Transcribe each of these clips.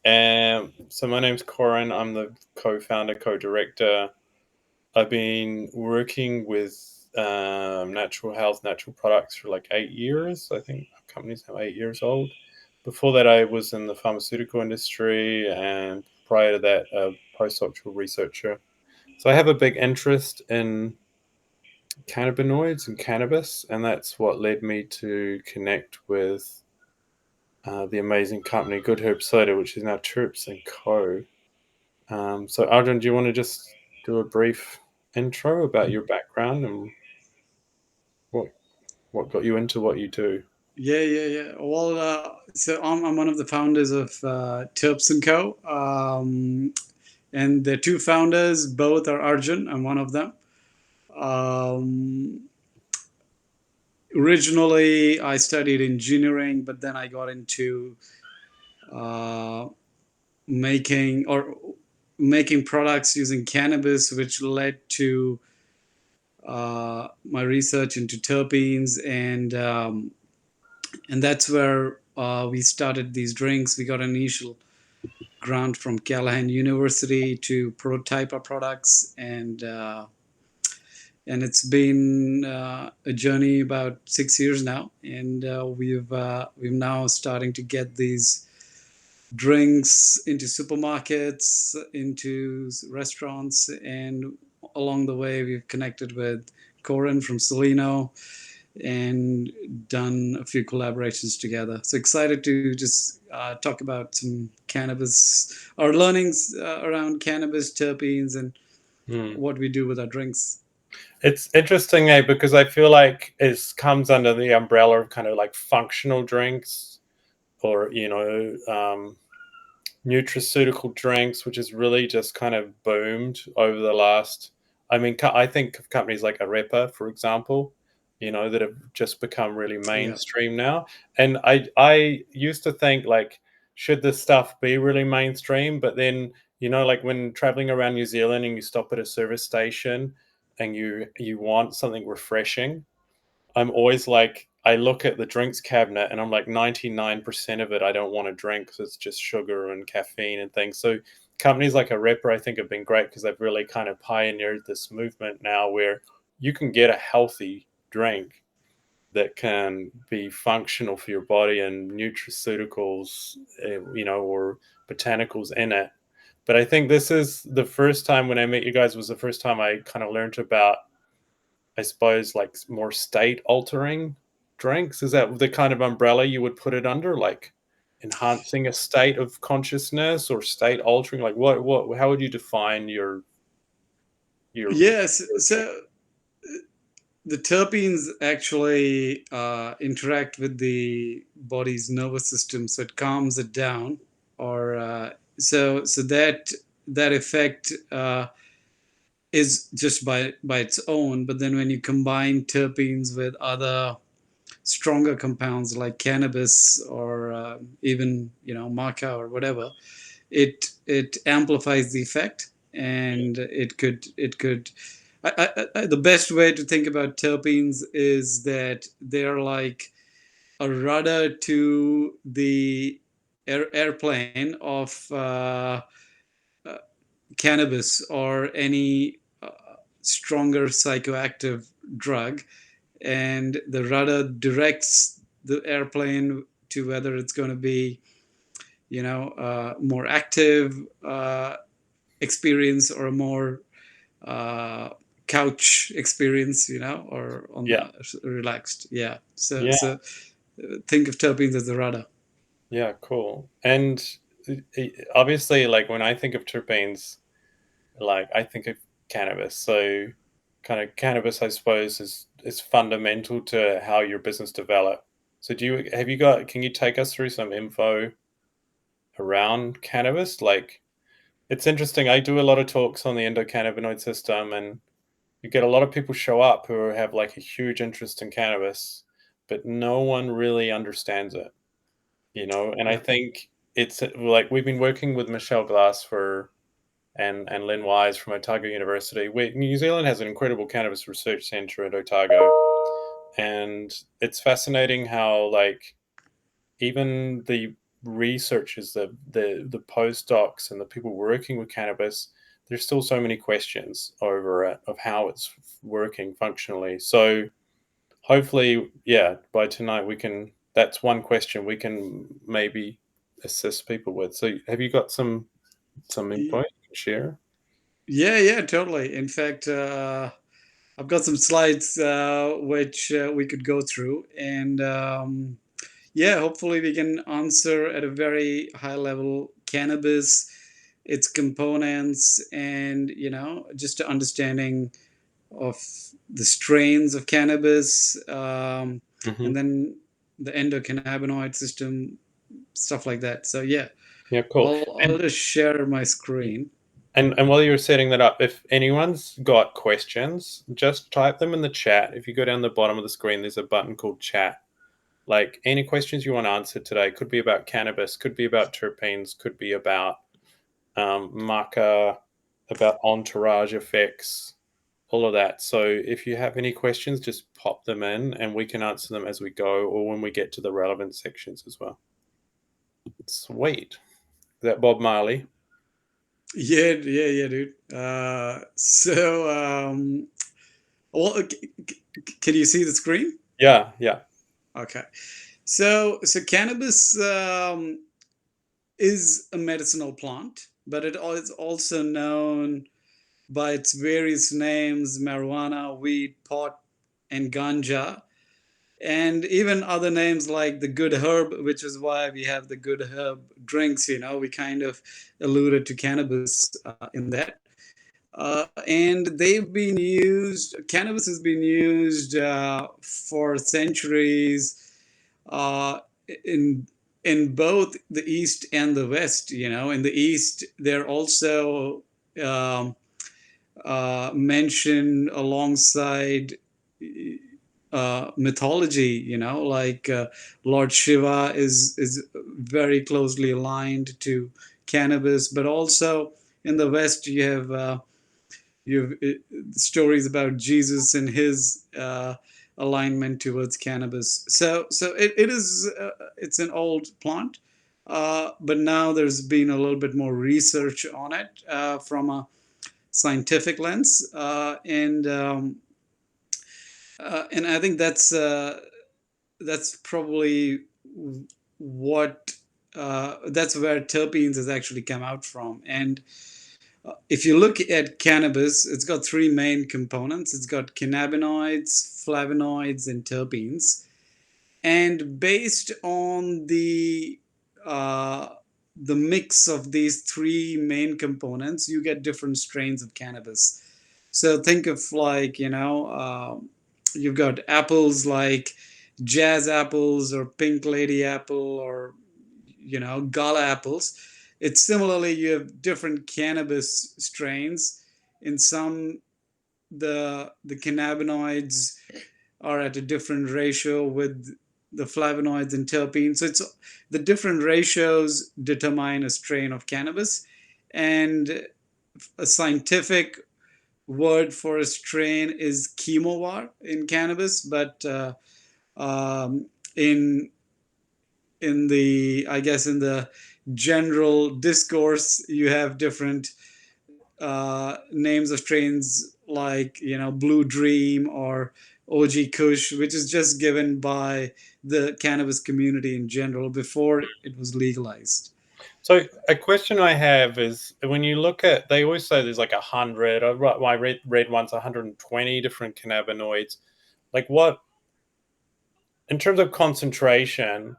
So my name's Corin. I'm the co-founder, co-director. I've been working with natural health, natural products for like 8 years. I think our company's now 8 years old. Before that, I was in the pharmaceutical industry, and prior to that, a postdoctoral researcher. So I have a big interest in cannabinoids and cannabis, and that's what led me to connect with the amazing company Good Herb Soda, which is now Terps Co. So, Arjun, do you want to just do a brief intro about your background and what what got you into what you do? Yeah. Well, so I'm one of the founders of Terps Co. And the two founders, both are Arjun. I'm one of them. Um, Originally, I studied engineering, but then I got into uh, making making products using cannabis, which led to my research into terpenes, and that's where we started these drinks. We got an initial grant from Callahan University to prototype our products, and it's been a journey about 6 years now, and we've now starting to get these drinks into supermarkets, into restaurants, and along the way we've connected with Corin from Seleno and done a few collaborations together. So excited to just talk about some cannabis, our learnings around cannabis, terpenes, and Hmm. what we do with our drinks. It's interesting, because I feel like it comes under the umbrella of kind of like functional drinks or nutraceutical drinks, which has really just kind of boomed over the last. I mean, I think of companies like Arepa, for example, that have just become really Yeah. mainstream now. And I used to think like, should this stuff be really mainstream? But then, like when traveling around New Zealand and you stop at a service station and you want something refreshing, I'm always like, I look at the drinks cabinet and I'm like, 99% of it I don't want to drink because it's just sugar and caffeine and things. So companies like Arepa, I think, have been great because they've really kind of pioneered this movement now where you can get a healthy drink that can be functional for your body and nutraceuticals, or botanicals in it. But I think this is the first time when I met you guys was the first time I kind of learned about, I suppose, like more state altering drinks. Is that the kind of umbrella you would put it under? Like enhancing a state of consciousness or state altering? Like how would you define your Yes. drink? So the terpenes actually interact with the body's nervous system, so it calms it down, or so that effect is just by its own. But then when you combine terpenes with other stronger compounds like cannabis or even maca or whatever, it amplifies the effect, and it could the best way to think about terpenes is that they're like a rudder to the airplane of uh, cannabis or any stronger psychoactive drug, and the rudder directs the airplane to whether it's going to be more active experience or a more uh, couch experience, or on Yeah, the relaxed. Yeah. So yeah, so think of terpenes as the rudder. yeah, cool. And obviously, like when I think of terpenes, like I think of cannabis. So kind of cannabis, I suppose, is fundamental to how your business develop. So can you take us through some info around cannabis? Like it's interesting. I do a lot of talks on the endocannabinoid system, and you get a lot of people show up who have like a huge interest in cannabis, but no one really understands it. And I Yeah. think it's like we've been working with Michelle Glass for and Lynn Wise from Otago University. New Zealand has an incredible cannabis research center at Otago, and it's fascinating how like even researchers, the postdocs, and the people working with cannabis, there's still so many questions over it of how it's working functionally. So hopefully, yeah, by tonight we can. That's one question we can maybe assist people with. So have you got some Y- input you can share? Yeah, yeah, totally. In fact, I've got some slides which we could go through, and yeah, hopefully we can answer at a very high level cannabis, its components, and just a understanding of the strains of cannabis, Hmm. and then the endocannabinoid system, stuff like that. So yeah, Yeah, cool. I'll just share my screen. And while you're setting that up, if anyone's got questions, just type them in the chat. If you go down the bottom of the screen, there's a button called chat. Like any questions you want answered today could be about cannabis, could be about terpenes, could be about maca, about entourage effects, all of that. So if you have any questions, just pop them in and we can answer them as we go or when we get to the relevant sections as well. Sweet. Is that Bob Marley? Yeah, yeah, yeah, dude. Well, can you see the screen? Yeah, yeah. Okay. So cannabis is a medicinal plant, but it is also known by its various names: marijuana, weed, pot, and ganja, and even other names like the good herb, which is why we have the good herb drinks. We kind of alluded to cannabis in that. And they've been used, cannabis has been used for centuries uh, in both the East and the West. In the East, they're also um, mentioned alongside mythology. Like Lord Shiva is very closely aligned to cannabis, but also in the West you have stories about Jesus and his alignment towards cannabis. So it is it's an old plant, but now there's been a little bit more research on it from a scientific lens, and I think that's probably what that's where terpenes has actually come out from. And if you look at cannabis, it's got three main components. It's got cannabinoids, flavonoids, and terpenes. And based on uh, the mix of these three main components, you get different strains of cannabis. So think of like you've got apples like jazz apples or pink lady apple or gala apples. It's similarly you have different cannabis strains. In some, the cannabinoids are at a different ratio with the flavonoids and terpenes. So it's the different ratios determine a strain of cannabis, and a scientific word for a strain is chemovar in cannabis, but um, in I guess in the general discourse, you have different names of strains like Blue Dream or OG Kush, which is just given by the cannabis community in general before it was legalized. So a question I have is when you look at, they always say there's like 100. I read once 120 different cannabinoids. Like what in terms of concentration,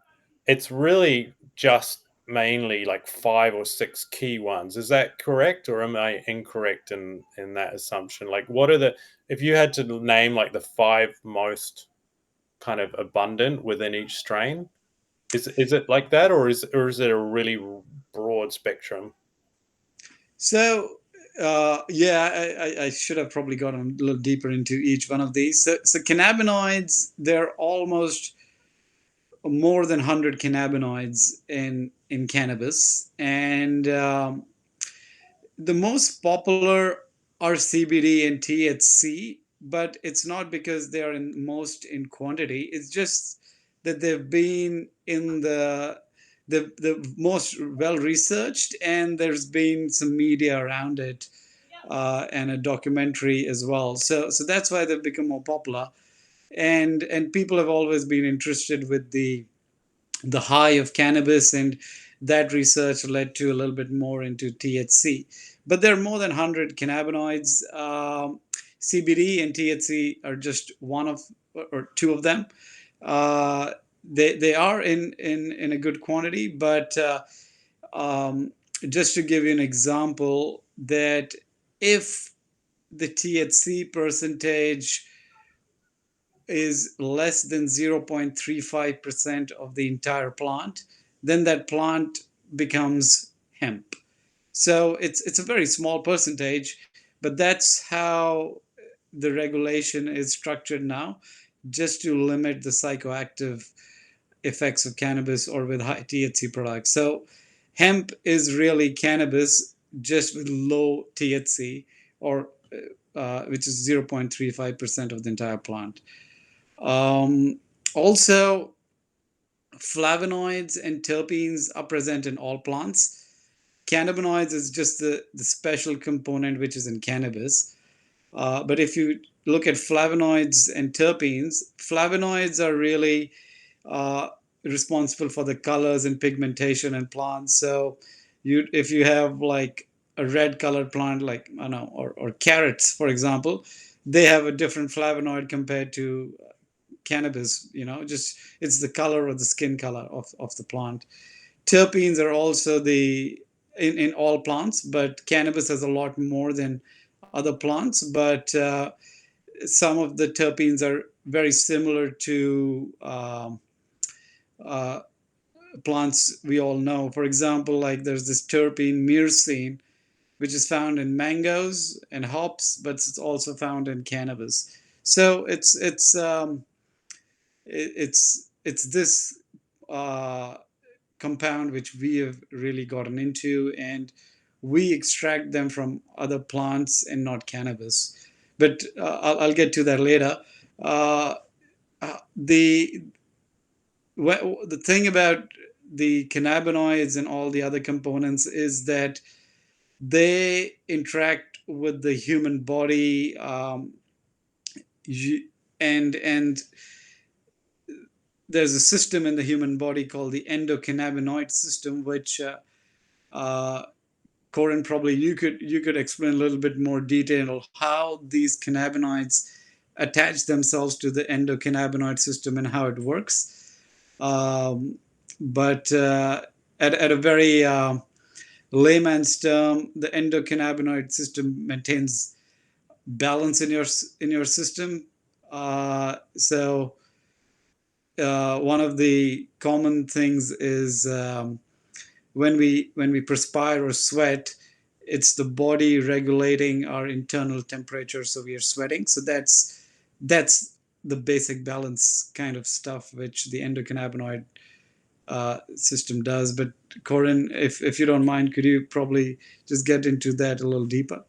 it's really just mainly like 5 or 6 key ones. Is that correct, or am I incorrect in that assumption? Like, what are the if you had to name like the 5 most kind of abundant within each strain? Is it like that, or is it a really broad spectrum? So, yeah, I should have probably gone a little deeper into each one of these. So cannabinoids, they're almost more than 100 cannabinoids in cannabis, and the most popular are CBD and THC, but it's not because they are in most in quantity. It's just that they've been in the the most well researched, and there's been some media around it, and a documentary as well. So that's why they've become more popular, and people have always been interested with the high of cannabis, and that research led to a little bit more into THC. But there are more than 100 cannabinoids. CBD and THC are just one of or two of them. Uh, they are in a good quantity, but um, just to give you an example, that if the THC percentage is less than 0.35% of the entire plant, then that plant becomes hemp. So it's a very small percentage, but that's how the regulation is structured now, just to limit the psychoactive effects of cannabis or with high THC products. So hemp is really cannabis just with low THC, or which is 0.35% of the entire plant. Um, Also, flavonoids and terpenes are present in all plants. Cannabinoids is just the special component which is in cannabis. But if you look at flavonoids and terpenes, flavonoids are really uh, responsible for the colors and pigmentation in plants. So, if you have like a red colored plant, like I don't know, or carrots, for example, they have a different flavonoid compared to cannabis. Just it's the color or the skin color of the plant. Terpenes are also in all plants, but cannabis has a lot more than other plants. But some of the terpenes are very similar to uh, plants we all know. For example, like there's this terpene myrcene, which is found in mangoes and hops, but it's also found in cannabis. So it's this uh, compound which we have really gotten into, and we extract them from other plants and not cannabis. But I'll get to that later. Uh, the the thing about the cannabinoids and all the other components is that they interact with the human body, and there's a system in the human body called the endocannabinoid system, which uh, Corin, probably you could explain a little bit more detail how these cannabinoids attach themselves to the endocannabinoid system and how it works. But at a very layman's term, the endocannabinoid system maintains balance in your system. So one of the common things is when we perspire or sweat, it's the body regulating our internal temperature, so we are sweating. So that's the basic balance kind of stuff which the endocannabinoid system does. But Corin, if you don't mind, could you probably just get into that a little deeper?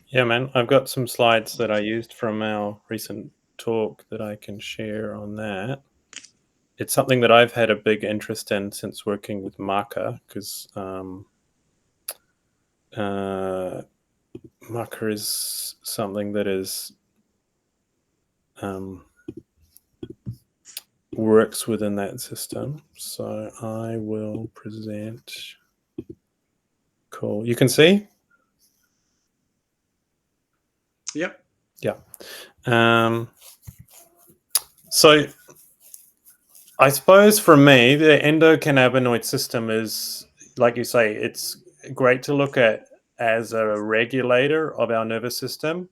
Yeah, man. I've got some slides that I used from our recent talk that I can share on that. It's something that I've had a big interest in since working with maca, because maca is something that is works within that system. So I will present. Cool. You can see? Yep. Yeah. So I suppose for me, the endocannabinoid system is, like you say, it's great to look at as a regulator of our nervous system.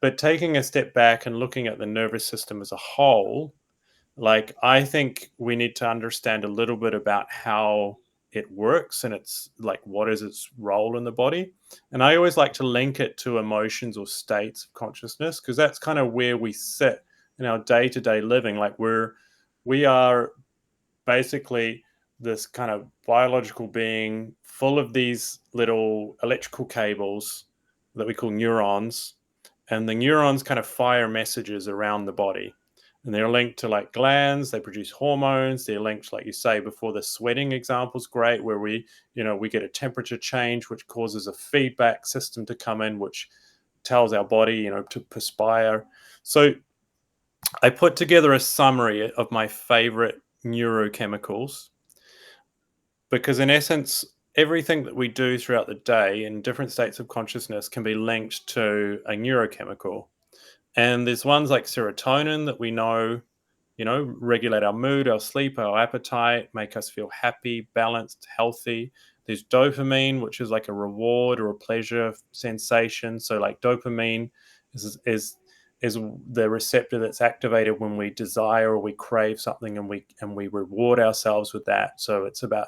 But taking a step back and looking at the nervous system as a whole, like I think we need to understand a little bit about how it works, and it's like what is its role in the body. And I always like to link it to emotions or states of consciousness, because that's kind of where we sit in our day-to-day living. Like we are basically this kind of biological being full of these little electrical cables that we call neurons, and the neurons kind of fire messages around the body. and they're linked to like glands. They produce hormones. They're linked, like you say before, the sweating example is great, where we get a temperature change, which causes a feedback system to come in, which tells our body, to perspire. So I put together a summary of my favorite neurochemicals, because in essence, everything that we do throughout the day in different states of consciousness can be linked to a neurochemical. And there's ones like serotonin that we know, regulate our mood, our sleep, our appetite, make us feel happy, balanced, healthy. There's dopamine, which is like a reward or a pleasure sensation. So like dopamine is the receptor that's activated when we desire or we crave something, and we reward ourselves with that. So it's about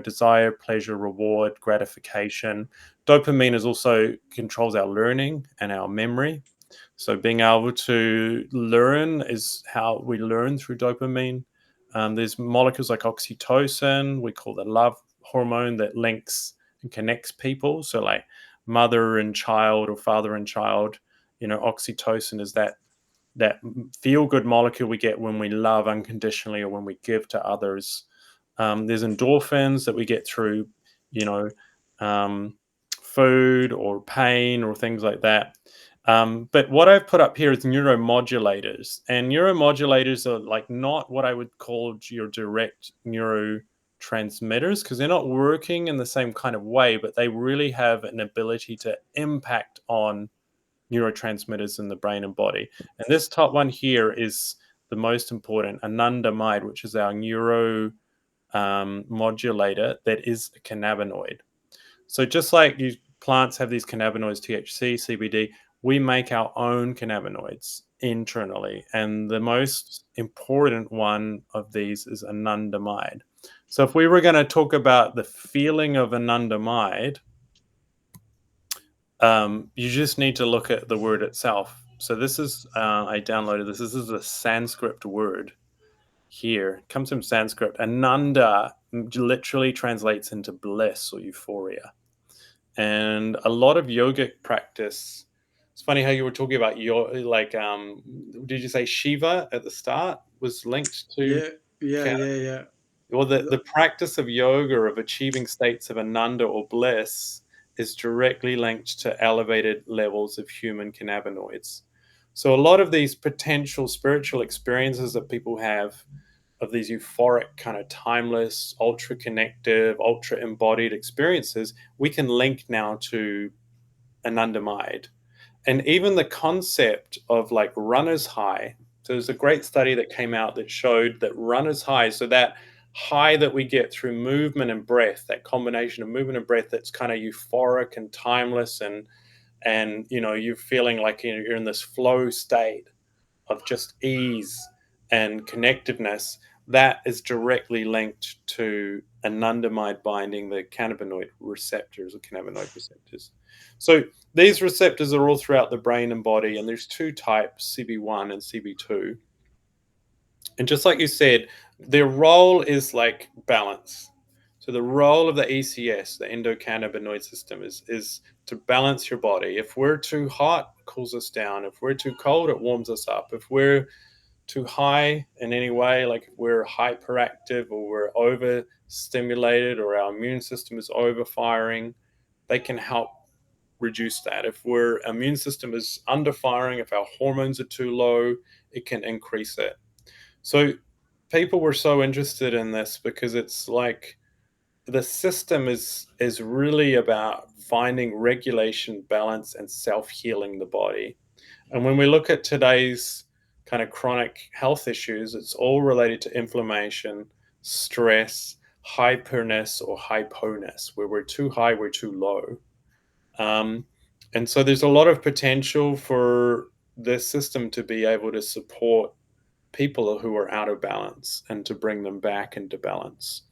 desire, pleasure, reward, gratification. Dopamine is also controls our learning and our memory. So being able to learn is how we learn, through dopamine. There's molecules like oxytocin, we call the love hormone, that links and connects people. So like mother and child or father and child, oxytocin is that feel good molecule we get when we love unconditionally or when we give to others. There's endorphins that we get through, you know, um, food or pain or things like that. But what I've put up here is neuromodulators, and neuromodulators are like not what I would call your direct neurotransmitters, because they're not working in the same kind of way, but they really have an ability to impact on neurotransmitters in the brain and body. And this top one here is the most important, anandamide, which is our neuro modulator that is a cannabinoid. So just like plants have these cannabinoids, THC, CBD, we make our own cannabinoids internally. And the most important one of these is anandamide. So if we were going to talk about the feeling of anandamide, you just need to look at the word itself. So this is, I downloaded this. This is a Sanskrit word here. It comes from Sanskrit. Ananda literally translates into bliss or euphoria. And a lot of yogic practice. It's funny how you were talking about did you say Shiva at the start was linked to Yeah, yeah, yeah, yeah. well, the practice of yoga, of achieving states of ananda or bliss, is directly linked to elevated levels of human cannabinoids. So a lot of these potential spiritual experiences that people have, of these euphoric, kind of timeless, ultra connective, ultra embodied experiences, we can link now to anandamide. And even the concept of like runner's high. So there's a great study that came out that showed that runner's high, so that high that we get through movement and breath, that combination of movement and breath, that's kind of euphoric and timeless, and you're feeling like you're in this flow state of just ease and connectiveness, that is directly linked to anandamide binding, the cannabinoid receptors or cannabinoid receptors. So these receptors are all throughout the brain and body, and there's two types, CB1 and CB2. And just like you said, their role is like balance. So the role of the ECS, the endocannabinoid system, is to balance your body. If we're too hot, it cools us down. If we're too cold, it warms us up. If we're too high in any way, like if we're hyperactive or we're overstimulated or our immune system is overfiring, they can help reduce that. If our immune system is underfiring, if our hormones are too low, it can increase it. So people were so interested in this because it's like the system is really about finding regulation, balance, and self-healing the body. And when we look at today's kind of chronic health issues, it's all related to inflammation, stress, hyperness or hyponess, where we're too high, we're too low. And so there's a lot of potential for this system to be able to support people who are out of balance and to bring them back into balance.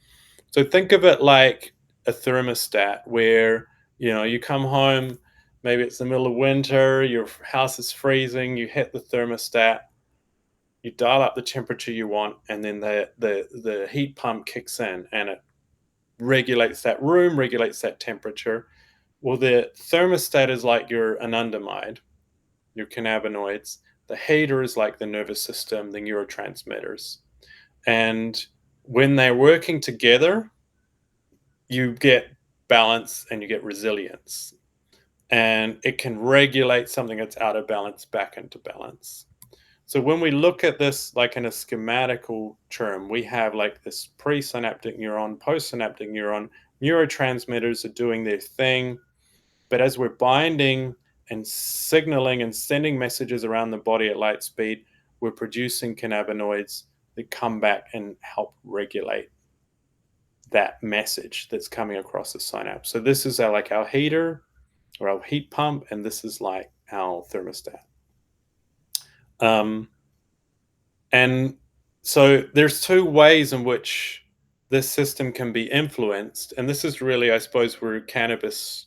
So think of it like a thermostat where, you come home, maybe it's the middle of winter, your house is freezing, you hit the thermostat, you dial up the temperature you want, and then the heat pump kicks in and it regulates that room, regulates that temperature. Well, the thermostat is like your anandamide, your cannabinoids. The heater is like the nervous system, the neurotransmitters. And when they're working together, you get balance and you get resilience. And it can regulate something that's out of balance back into balance. So when we look at this like in a schematical term, we have like this presynaptic neuron, postsynaptic neuron, neurotransmitters are doing their thing. But as we're binding and signaling and sending messages around the body at light speed, we're producing cannabinoids that come back and help regulate that message that's coming across the synapse. So this is our heater or our heat pump, and this is like our thermostat. And so there's two ways in which this system can be influenced, and this is really, I suppose, where cannabinoids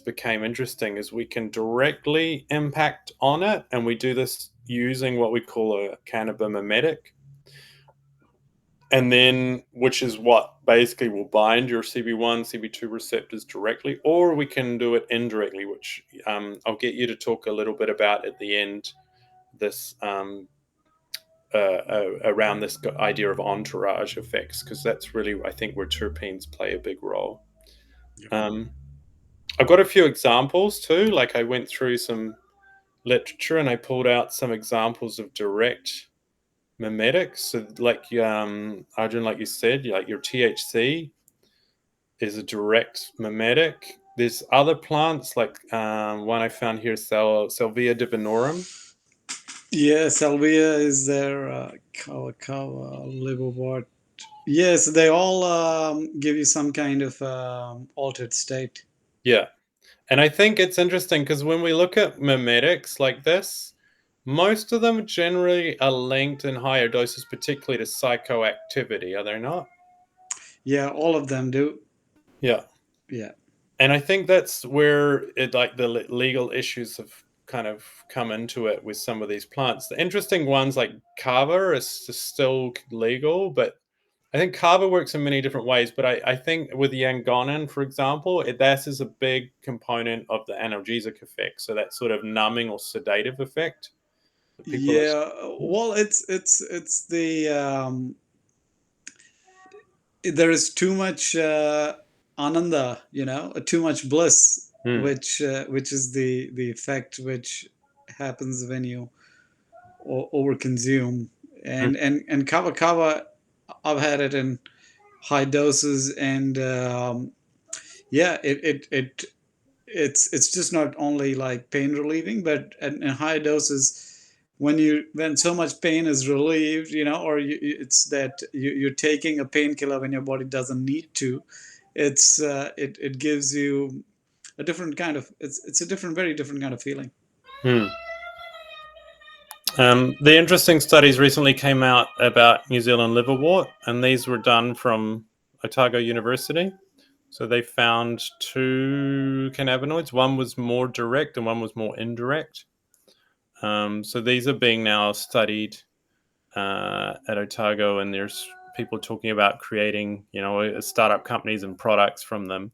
became interesting, is we can directly impact on it, and we do this using what we call a cannabimimetic, and then which is what basically will bind your CB1, CB2 receptors directly, or we can do it indirectly, which I'll get you to talk a little bit about at the end, this around this idea of entourage effects, because that's really, I think, where terpenes play a big role. I've got a few examples too. Like I went through some literature and I pulled out some examples of direct mimetics. So like Arjun, like you said, like your THC is a direct mimetic. There's other plants like one I found here, Salvia divinorum. Yeah, salvia is there, kawa, liverwort. Yes, they all give you some kind of altered state. Yeah. And I think it's interesting because when we look at mimetics like this, most of them generally are linked in higher doses, particularly to psychoactivity, are they not? Yeah, all of them do. Yeah. Yeah. And I think that's where it, like the legal issues have kind of come into it with some of these plants. The interesting ones like kava is still legal, but I think kava works in many different ways. But I think with yangonin, for example, that is a big component of the analgesic effect. So that sort of numbing or sedative effect. That people Yeah, well, it's the there is too much ananda, too much bliss, which is the effect which happens when you overconsume. And kava, I've had it in high doses, and yeah, it's just not only like pain relieving, but in high doses, when so much pain is relieved, or it's that you're taking a painkiller when your body doesn't need to. It gives you a different kind of, it's a different, very different kind of feeling. Hmm. The interesting studies recently came out about New Zealand liverwort, and these were done from Otago University. So they found two cannabinoids. One was more direct and one was more indirect. So these are being now studied at Otago, and there's people talking about creating, startup companies and products from them.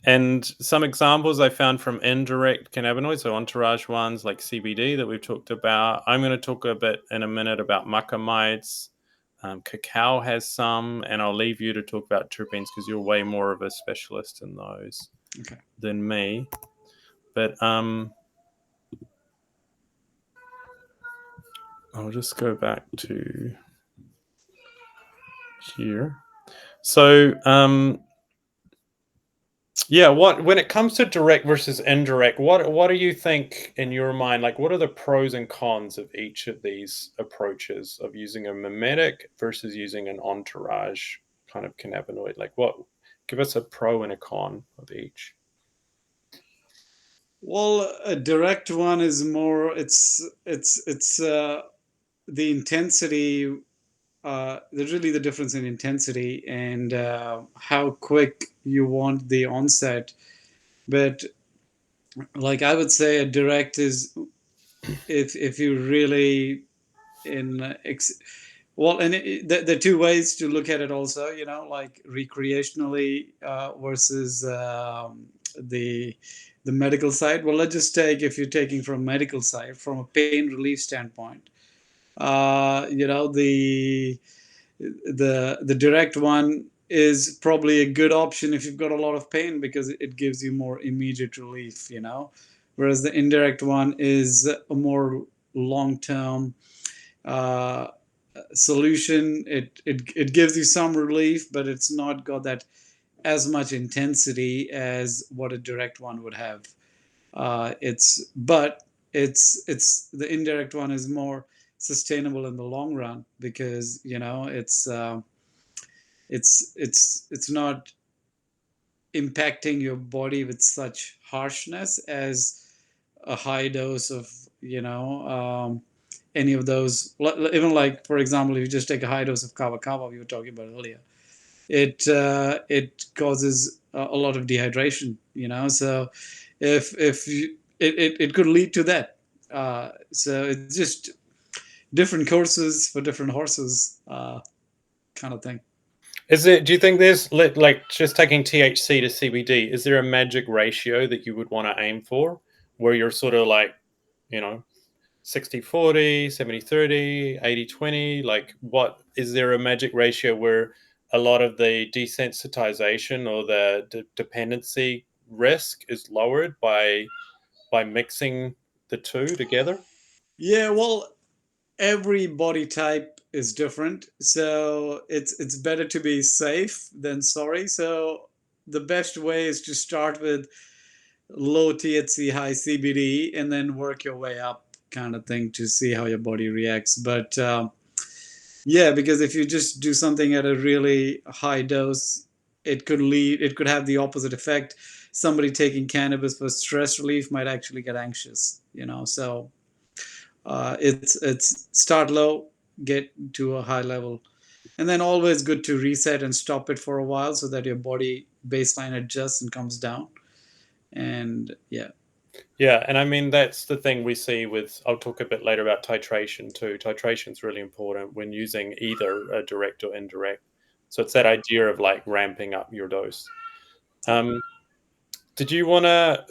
And some examples I found from indirect cannabinoids, so entourage ones like CBD that we've talked about. I'm going to talk a bit in a minute about macamides. Cacao has some, and I'll leave you to talk about terpenes because you're way more of a specialist in those than me. But I'll just go back to here. So yeah, when it comes to direct versus indirect, what do you think in your mind? Like, what are the pros and cons of each of these approaches of using a mimetic versus using an entourage kind of cannabinoid? Like, give us a pro and a con of each. Well, a direct one is more, it's the intensity. There's really the difference in intensity and how quick you want the onset. But like I would say, a direct is if you really in well, and there are two ways to look at it also. Like recreationally versus the the medical side. Well, let's just take, if you're taking from medical side, from a pain relief standpoint, the direct one is probably a good option if you've got a lot of pain, because it gives you more immediate relief, whereas the indirect one is a more long term uh, solution. It gives you some relief, but it's not got that as much intensity as what a direct one would have. It's the indirect one is more sustainable in the long run, because it's not impacting your body with such harshness as a high dose of any of those. Even like, for example, if you just take a high dose of kava kava we were talking about earlier, it causes a lot of dehydration. So if you, it could lead to that. So it's just different courses for different horses, kind of thing. Is it? Do you think there's like just taking THC to CBD? Is there a magic ratio that you would want to aim for, where you're sort of like, you know, 60-40, 70-30, 80-20? Like, what is there a magic ratio where a lot of the desensitization or the dependency risk is lowered by mixing the two together? Yeah, well, every body type is different, so it's better to be safe than sorry. So the best way is to start with low THC, high CBD, and then work your way up, kind of thing, to see how your body reacts. But yeah, because if you just do something at a really high dose, it could have the opposite effect. Somebody taking cannabis for stress relief might actually get anxious. So it's start low, get to a high level, and then always good to reset and stop it for a while so that your body baseline adjusts and comes down. And yeah. Yeah, and I mean that's the thing we see with. I'll talk a bit later about titration too. Titration is really important when using either a direct or indirect. So it's that Yep. idea of like ramping up your dose. Yep. Um, did you want to?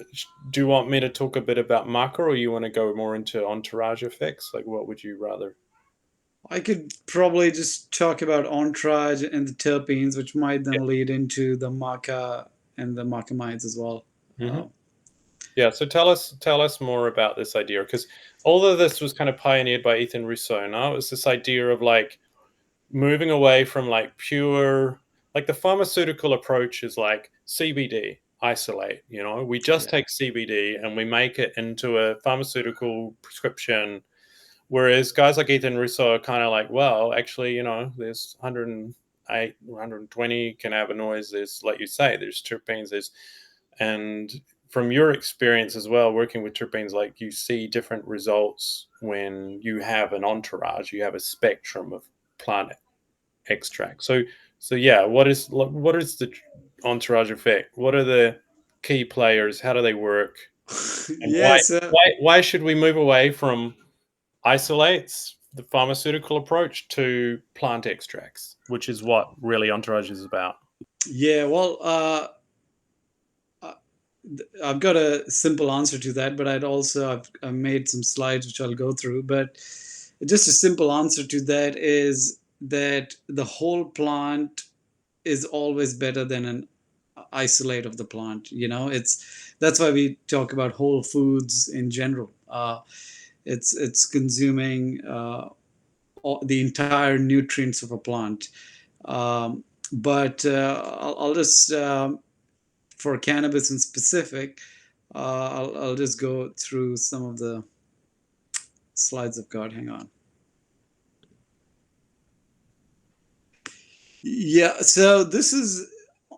Do you want me to talk a bit about maca, or you want to go more into entourage effects? Like, what would you rather? I could probably just talk about entourage and the terpenes, which might then lead into the maca and the macamides as well. Yeah. Uh, Yeah, so tell us more about this idea, because all of this was kind of pioneered by Ethan Rousseau. Now it was this idea of like moving away from like pure, like the pharmaceutical approach is like CBD isolate. We just yeah. take CBD and we make it into a pharmaceutical prescription. Whereas guys like Ethan Russo are kind of like, well, actually, there's 108, 120 cannabinoids. There's, like you say, there's terpenes. And from your experience as well, working with terpenes, like you see different results when you have an entourage, you have a spectrum of plant extract. So yeah, what is the entourage effect? What are the key players? How do they work? And why Yes. why why should we move away from isolates, the pharmaceutical approach, to plant extracts, which is what really entourage is about? Yeah. Well, uh, I've got a simple answer to that, but I've made some slides which I'll go through. But just a simple answer to that is that the whole plant is always better than an isolate of the plant. That's why we talk about whole foods in general. It's consuming the entire nutrients of a plant. But I'll just for cannabis in specific, I'll just go through some of the slides I've got. Hang on. Yeah, so this is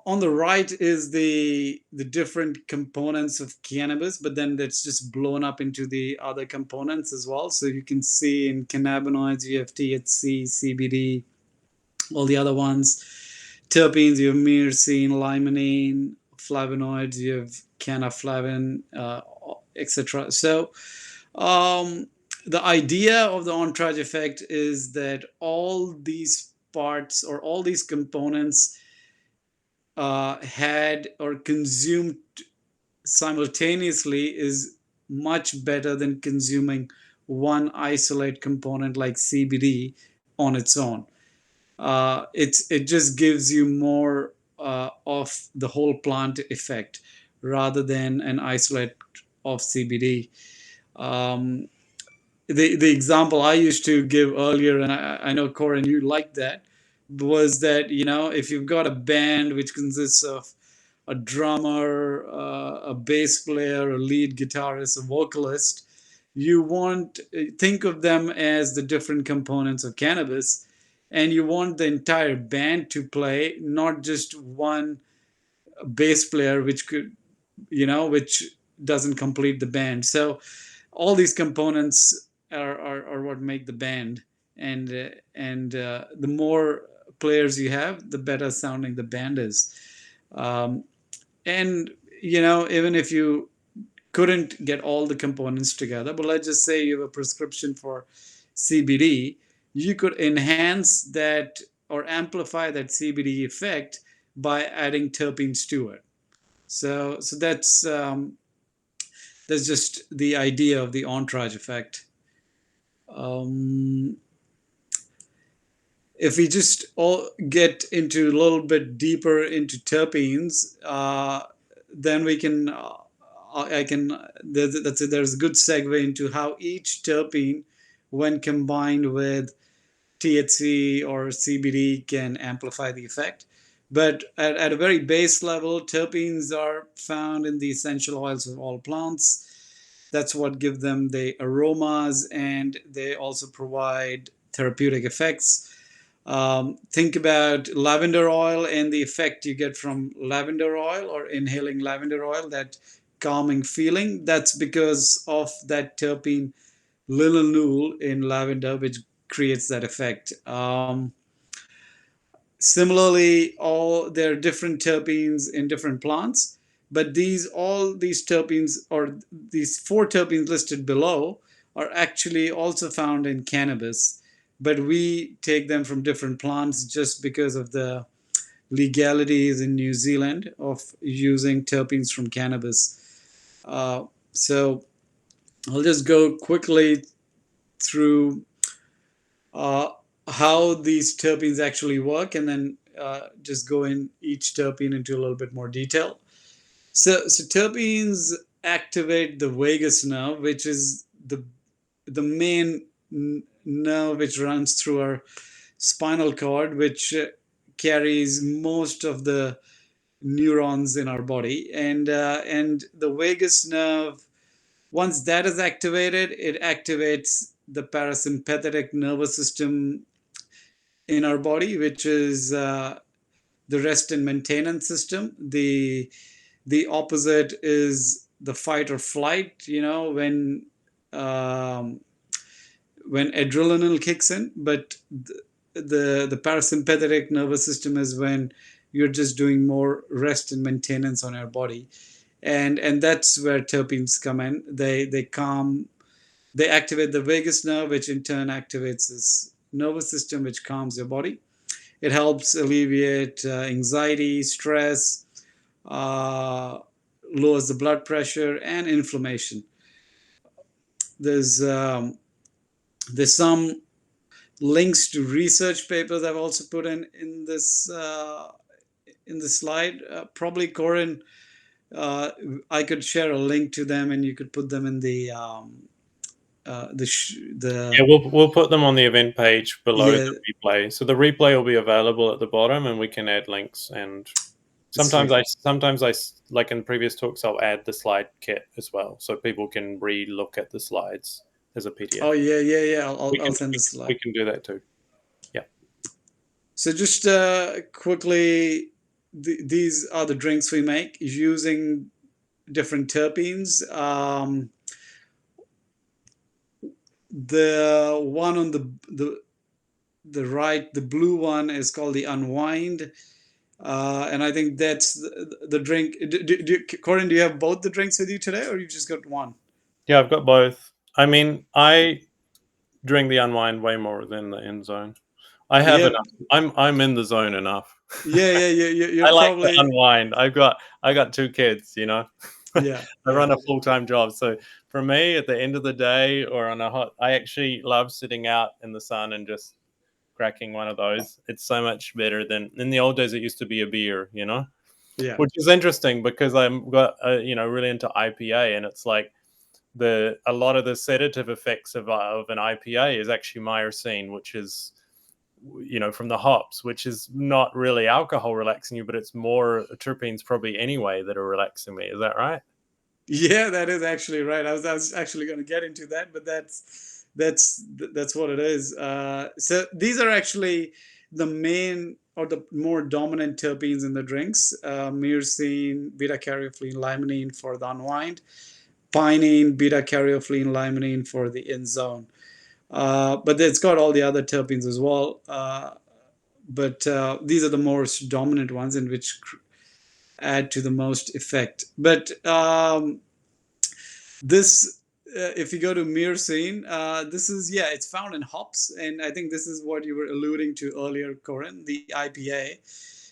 on the right is the different components of cannabis, but then that's just blown up into the other components as well. So you can see in cannabinoids you have THC, CBD, all the other ones. Terpenes, you have myrcene, limonene. Flavonoids, you have cannaflavin, etc. So um, the idea of the entourage effect is that all these parts or all these components had or consumed simultaneously is much better than consuming one isolate component like CBD on its own. It just gives you more of the whole plant effect rather than an isolate of CBD. Um, the example I used to give earlier, and I know Corin, you like that, was that if you've got a band which consists of a drummer, a bass player, a lead guitarist, a vocalist, you want think of them as the different components of cannabis, and you want the entire band to play, not just one bass player, which could which doesn't complete the band. So all these components are what make the band, and the more players you have, the better sounding the band is. um, and even if you couldn't get all the components together, but let's just say you have a prescription for CBD, you could enhance that or amplify that CBD effect by adding terpenes to it. So that's just the idea of the entourage effect. Um, if we just all get into a little bit deeper into terpenes, then we can I can there's a good segue into how each terpene, when combined with THC or CBD, can amplify the effect. But at a very base level, terpenes are found in the essential oils of all plants. That's what gives them the aromas, and they also provide therapeutic effects. Think about lavender oil and the effect you get from lavender oil or inhaling lavender oil, that calming feeling. That's because of that terpene linalool in lavender, which creates that effect. Similarly, all there are different terpenes in different plants, but these terpenes, or these four terpenes listed below, are actually also found in cannabis, but we take them from different plants just because of the legalities in New Zealand of using terpenes from cannabis. So I'll just go quickly through uh, how these terpenes actually work, and then just go in each terpene into a little bit more detail. So terpenes activate the vagus nerve, which is the main nerve which runs through our spinal cord, which carries most of the neurons in our body, and the vagus nerve. Once that is activated, it activates the parasympathetic nervous system in our body, which is the rest and maintenance system. The opposite is the fight or flight. Um, when adrenaline kicks in, but the parasympathetic nervous system is when you're just doing more rest and maintenance on your body, and that's where terpenes come in. They activate the vagus nerve, which in turn activates this nervous system, which calms your body. It helps alleviate anxiety, stress, uh, lowers the blood pressure and inflammation. There's um, there's some links to research papers I've also put in this slide. Probably Corin, I could share a link to them, and you could put them in the Yeah, we'll put them on the event page below yeah. the replay. So the replay will be available at the bottom, and we can add links. And Sweet. sometimes I like in previous talks, I'll add the slide kit as well, so people can re-look at the slides as a PDF. Oh yeah. We I'll can send the slide. we can do that too. Yeah. So just quickly, these are the drinks we make using different terpenes. The one on the right, the blue one, is called the Unwind, and I think that's the drink. Corin, do you have both the drinks with you today, or you just got one? Yeah, I've got both. I mean, I drink the Unwind way more than the End Zone. I have Yeah, enough. I'm in the zone enough. yeah. I You're like the probably Unwind. I got two kids. Yeah, I yeah, run a full-time job. So for me, at the end of the day or on a hot, I actually love sitting out in the sun and just cracking one of those. It's so much better than in the old days. It used to be a beer, yeah. which is interesting because I'm got really into IPA, and it's like the a lot of the sedative effects of an IPA is actually myrcene, which is from the hops, which is not really alcohol relaxing you, but it's more terpenes probably anyway that are relaxing me. Is that right? Yeah, that is actually right. I was actually going to get into that, but that's what it is. So these are actually the main or the more dominant terpenes in the drinks: myrcene, beta caryophyllene, limonene for the unwind, pinene, beta caryophyllene, limonene for the in zone. But it's got all the other terpenes as well. But these are the most dominant ones, in which add to the most effect. But this if you go to myrcene, this is, yeah, it's found in hops, and I think this is what you were alluding to earlier, Corin, the IPA.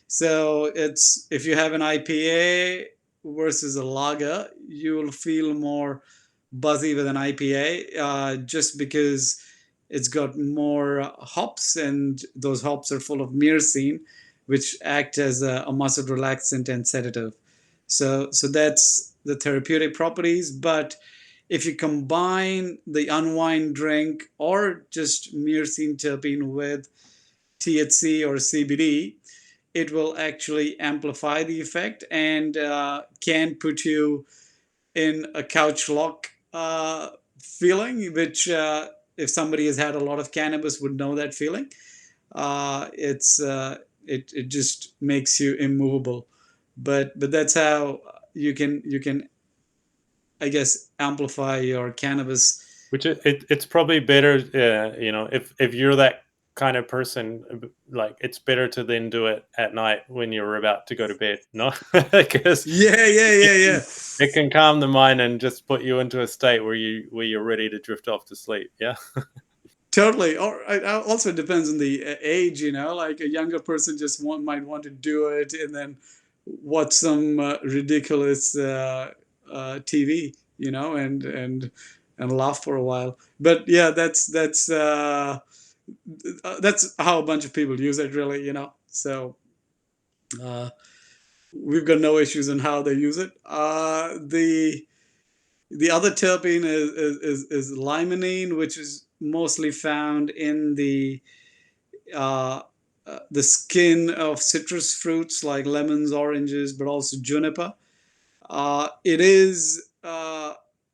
So it's, if you have an IPA versus a lager, you will feel more buzzy with an IPA, just because it's got more hops, and those hops are full of myrcene, which act as a muscle relaxant and sedative. So that's the therapeutic properties. But if you combine the unwind drink or just myrcene terpene with THC or CBD, it will actually amplify the effect and can put you in a couch lock feeling, which if somebody has had a lot of cannabis would know that feeling. It's it just makes you immovable, but that's how you can, I guess, amplify your cannabis. Which it's probably better, if you're that kind of person, like it's better to then do it at night when you're about to go to bed, no? Because Yeah, yeah, it yeah, yeah. can, it can calm the mind and just put you into a state where you're ready to drift off to sleep. Yeah. Totally. Or it also depends on the age, like a younger person just might want to do it and then watch some ridiculous TV, and laugh for a while. But yeah, that's how a bunch of people use it, really. So uh, we've got no issues in how they use it. The other terpene is limonene, which is mostly found in uh, the skin of citrus fruits like lemons, oranges, but also juniper. It is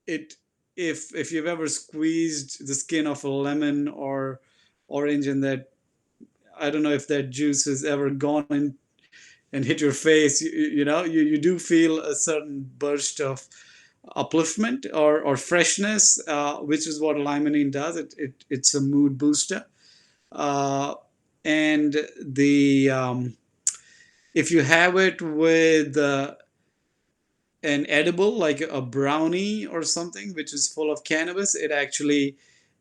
it if you've ever squeezed the skin of a lemon or orange, and that, I don't know if that juice has ever gone in and hit your face, you do feel a certain burst of upliftment or freshness, which is what limonene does. It's a mood booster. Uh, and the if you have it with an edible like a brownie or something which is full of cannabis, it actually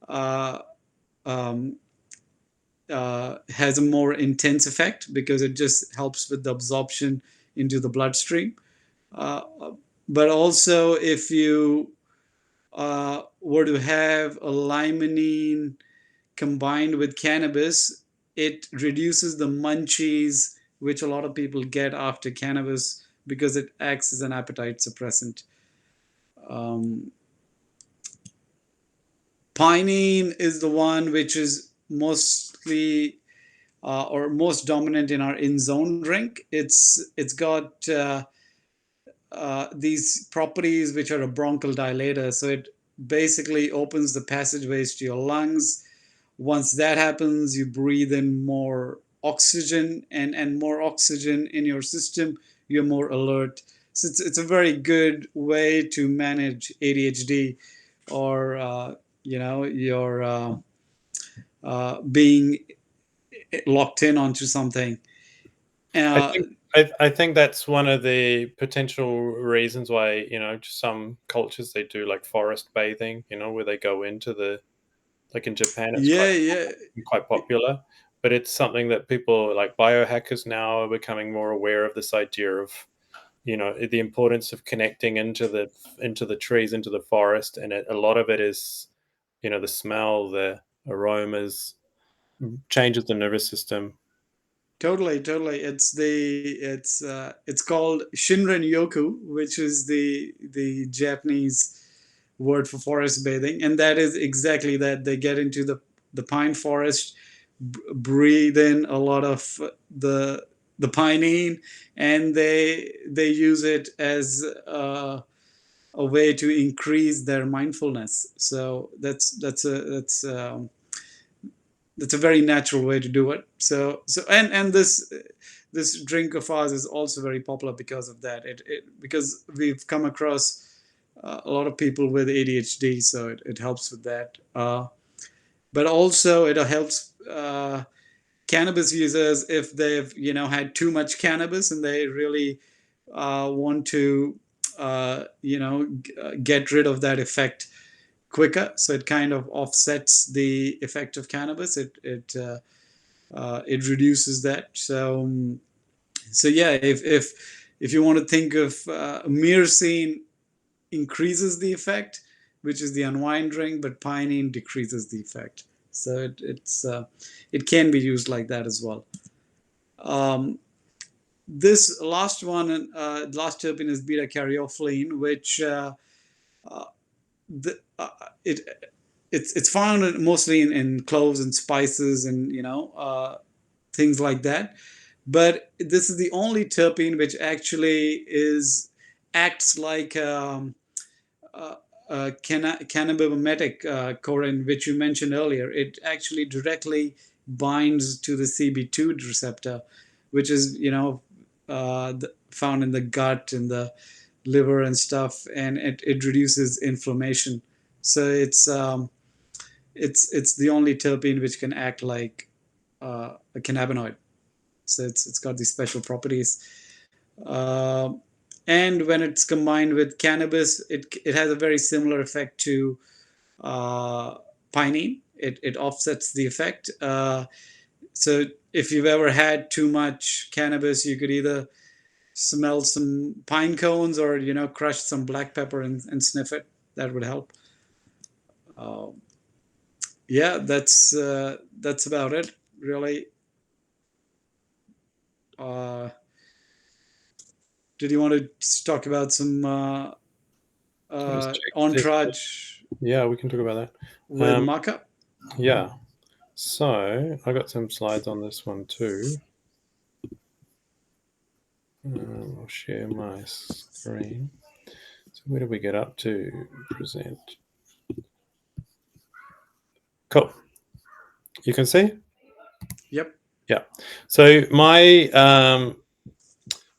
uh, um, has a more intense effect because it just helps with the absorption into the bloodstream. Uh, but also, if you were to have a limonene combined with cannabis, it reduces the munchies, which a lot of people get after cannabis because it acts as an appetite suppressant. Um, Pinene is the one which is mostly or most dominant in our in zone drink. It's got these properties which are a bronchial dilator, so it basically opens the passageways to your lungs. Once that happens, you breathe in more oxygen, and more oxygen in your system, you're more alert. So it's a very good way to manage ADHD or your being locked in onto something. I Uh, think I think that's one of the potential reasons why, some cultures they do like forest bathing, where they go into the like in Japan it's yeah, yeah, quite popular, but it's something that people like biohackers now are becoming more aware of this idea of, the importance of connecting into the trees, into the forest, and a lot of it is, the smell, the aromas, changes the nervous system. Totally, totally. It's called Shinrin Yoku, which is the Japanese word for forest bathing, and that is exactly that. They get into the pine forest, breathe in a lot of the pinene, and they use it as a way to increase their mindfulness. So that's a very natural way to do it. And this drink of ours is also very popular because of that. Because we've come across a lot of people with ADHD, so it helps with that. But also it helps cannabis users if they've had too much cannabis and they really want to get rid of that effect quicker. So it kind of offsets the effect of cannabis. It reduces that. So yeah, if you want to think of myrcene increases the effect, which is the unwind drink, but pinene decreases the effect. So it can be used like that as well. This last one, last terpene is beta caryophyllene, which the, it it's found mostly in cloves and spices and things like that. But this is the only terpene which actually acts like cannabinoid, Corin, which you mentioned earlier. It actually directly binds to the CB2 receptor, which is found in the gut and the liver and stuff, and it reduces inflammation. So it's the only terpene which can act like a cannabinoid. So it's got these special properties. Uh, and when it's combined with cannabis, it has a very similar effect to pinene. It offsets the effect. So if you've ever had too much cannabis, you could either smell some pine cones or crush some black pepper and sniff it. That would help. Yeah, that's about it, really. Did you want to talk about some Let's check this. entourage Yeah, we can talk about with that. maca? Yeah. So I got some slides on this one too. I'll share my screen. So where did we get up to? Present. Cool. You can see? Yep. Yeah. So my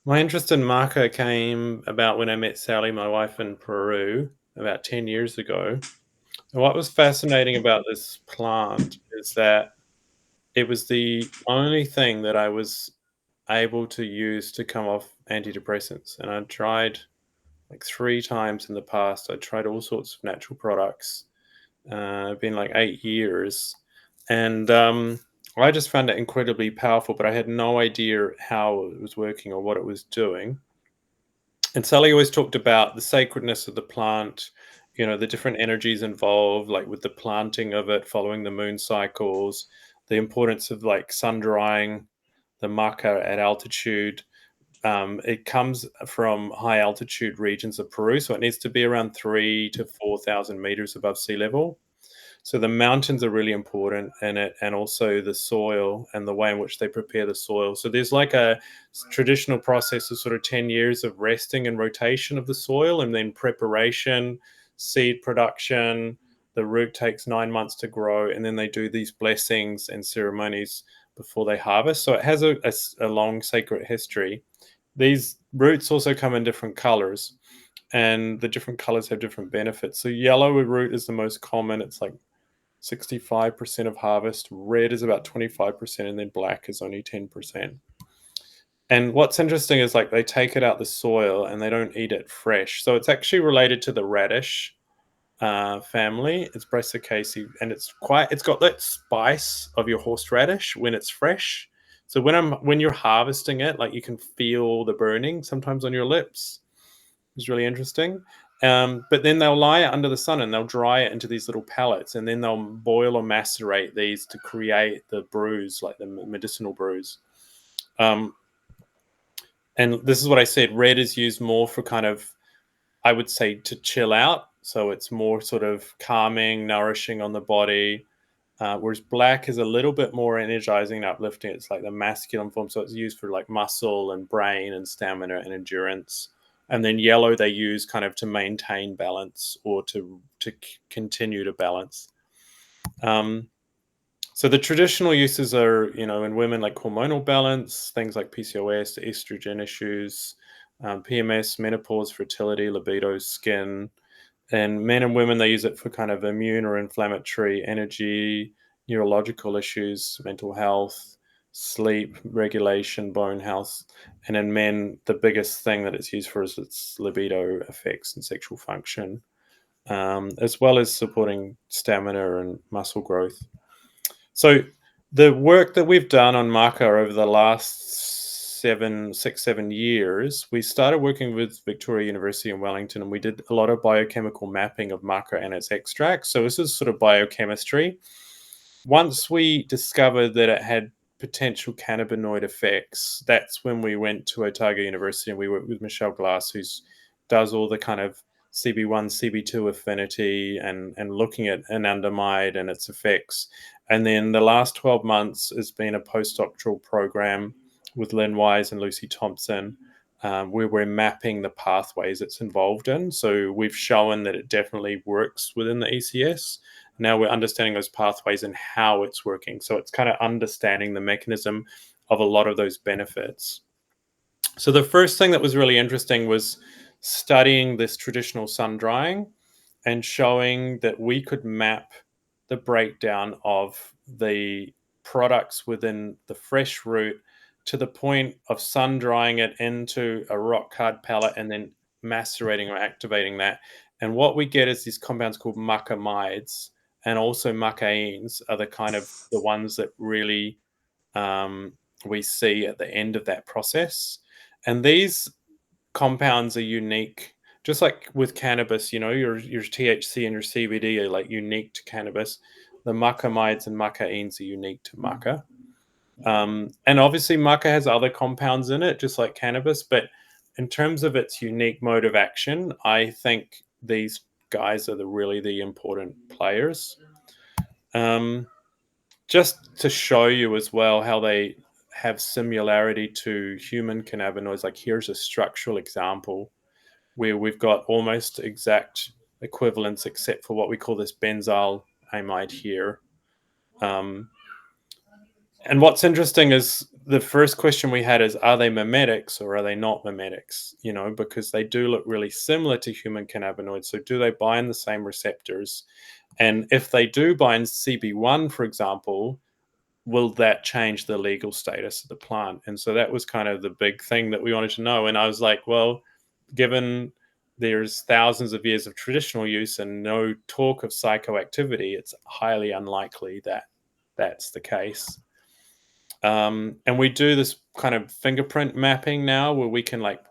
interest in maca came about when I met Sally, my wife, in Peru about 10 years ago. And what was fascinating about this plant is that it was the only thing that I was able to use to come off antidepressants. And I tried like 3 times in the past. I tried all sorts of natural products. Been like 8 years. And I just found it incredibly powerful, but I had no idea how it was working or what it was doing. And Sally always talked about the sacredness of the plant, the different energies involved, like with the planting of it, following the moon cycles, the importance of like sun drying the maca at altitude. It comes from high altitude regions of Peru, so it needs to be around 3,000 to 4,000 meters above sea level. So the mountains are really important in it, and also the soil and the way in which they prepare the soil. So there's like a traditional process of sort of 10 years of resting and rotation of the soil, and then preparation, seed production. The root takes 9 months to grow, and then they do these blessings and ceremonies before they harvest. So it has a long sacred history. These roots also come in different colors, and the different colors have different benefits. So yellow root is the most common. It's like 65% of harvest. Red is about 25%, and then black is only 10%. And what's interesting is like they take it out the soil and they don't eat it fresh. So it's actually related to the radish family. It's Brassicaceae, and it's got that spice of your horseradish when it's fresh. So when you're harvesting it, like you can feel the burning sometimes on your lips. It's really interesting. But then they'll lie it under the sun and they'll dry it into these little pellets, and then they'll boil or macerate these to create the brews, like the medicinal brews. Um, and this is what I said. Red is used more for kind of, I would say, to chill out. So it's more sort of calming, nourishing on the body. Whereas black is a little bit more energizing and uplifting. It's like the masculine form. So it's used for like muscle and brain and stamina and endurance. And then yellow they use kind of to maintain balance or to continue to balance. So the traditional uses are, in women, like hormonal balance, things like PCOS, estrogen issues, PMS, menopause, fertility, libido, skin. And men and women, they use it for kind of immune or inflammatory, energy, neurological issues, mental health, sleep regulation, bone health. And in men, the biggest thing that it's used for is its libido effects and sexual function, as well as supporting stamina and muscle growth. So the work that we've done on maca over the last 7 years, we started working with Victoria University in Wellington, and we did a lot of biochemical mapping of maca and its extracts. So this is sort of biochemistry. Once we discovered that it had potential cannabinoid effects, that's when we went to Otago University and we worked with Michelle Glass, who does all the kind of CB1, CB2 affinity and looking at anandamide and its effects. And then the last 12 months has been a postdoctoral program with Lynn Wise and Lucy Thompson, where we're mapping the pathways it's involved in. So we've shown that it definitely works within the ECS. Now we're understanding those pathways and how it's working. So it's kind of understanding the mechanism of a lot of those benefits. So the first thing that was really interesting was studying this traditional sun drying and showing that we could map the breakdown of the products within the fresh root to the point of sun drying it into a rock hard pellet and then macerating or activating that. And what we get is these compounds called macamides and also macaines are the kind of the ones that really we see at the end of that process. And these compounds are unique, just like with cannabis. Your THC and your CBD are like unique to cannabis. The macamides and macaines are unique to maca. And obviously maca has other compounds in it, just like cannabis, but in terms of its unique mode of action, I think these guys are really the important players. Just to show you as well how they have similarity to human cannabinoids, like here's a structural example where we've got almost exact equivalence except for what we call this benzyl amide here. And what's interesting is the first question we had is, are they mimetics or are they not mimetics? Because they do look really similar to human cannabinoids. So do they bind the same receptors? And if they do bind CB1, for example, will that change the legal status of the plant? And so that was kind of the big thing that we wanted to know. And I was like, well, given there's thousands of years of traditional use and no talk of psychoactivity, it's highly unlikely that that's the case. And we do this kind of fingerprint mapping now where we can like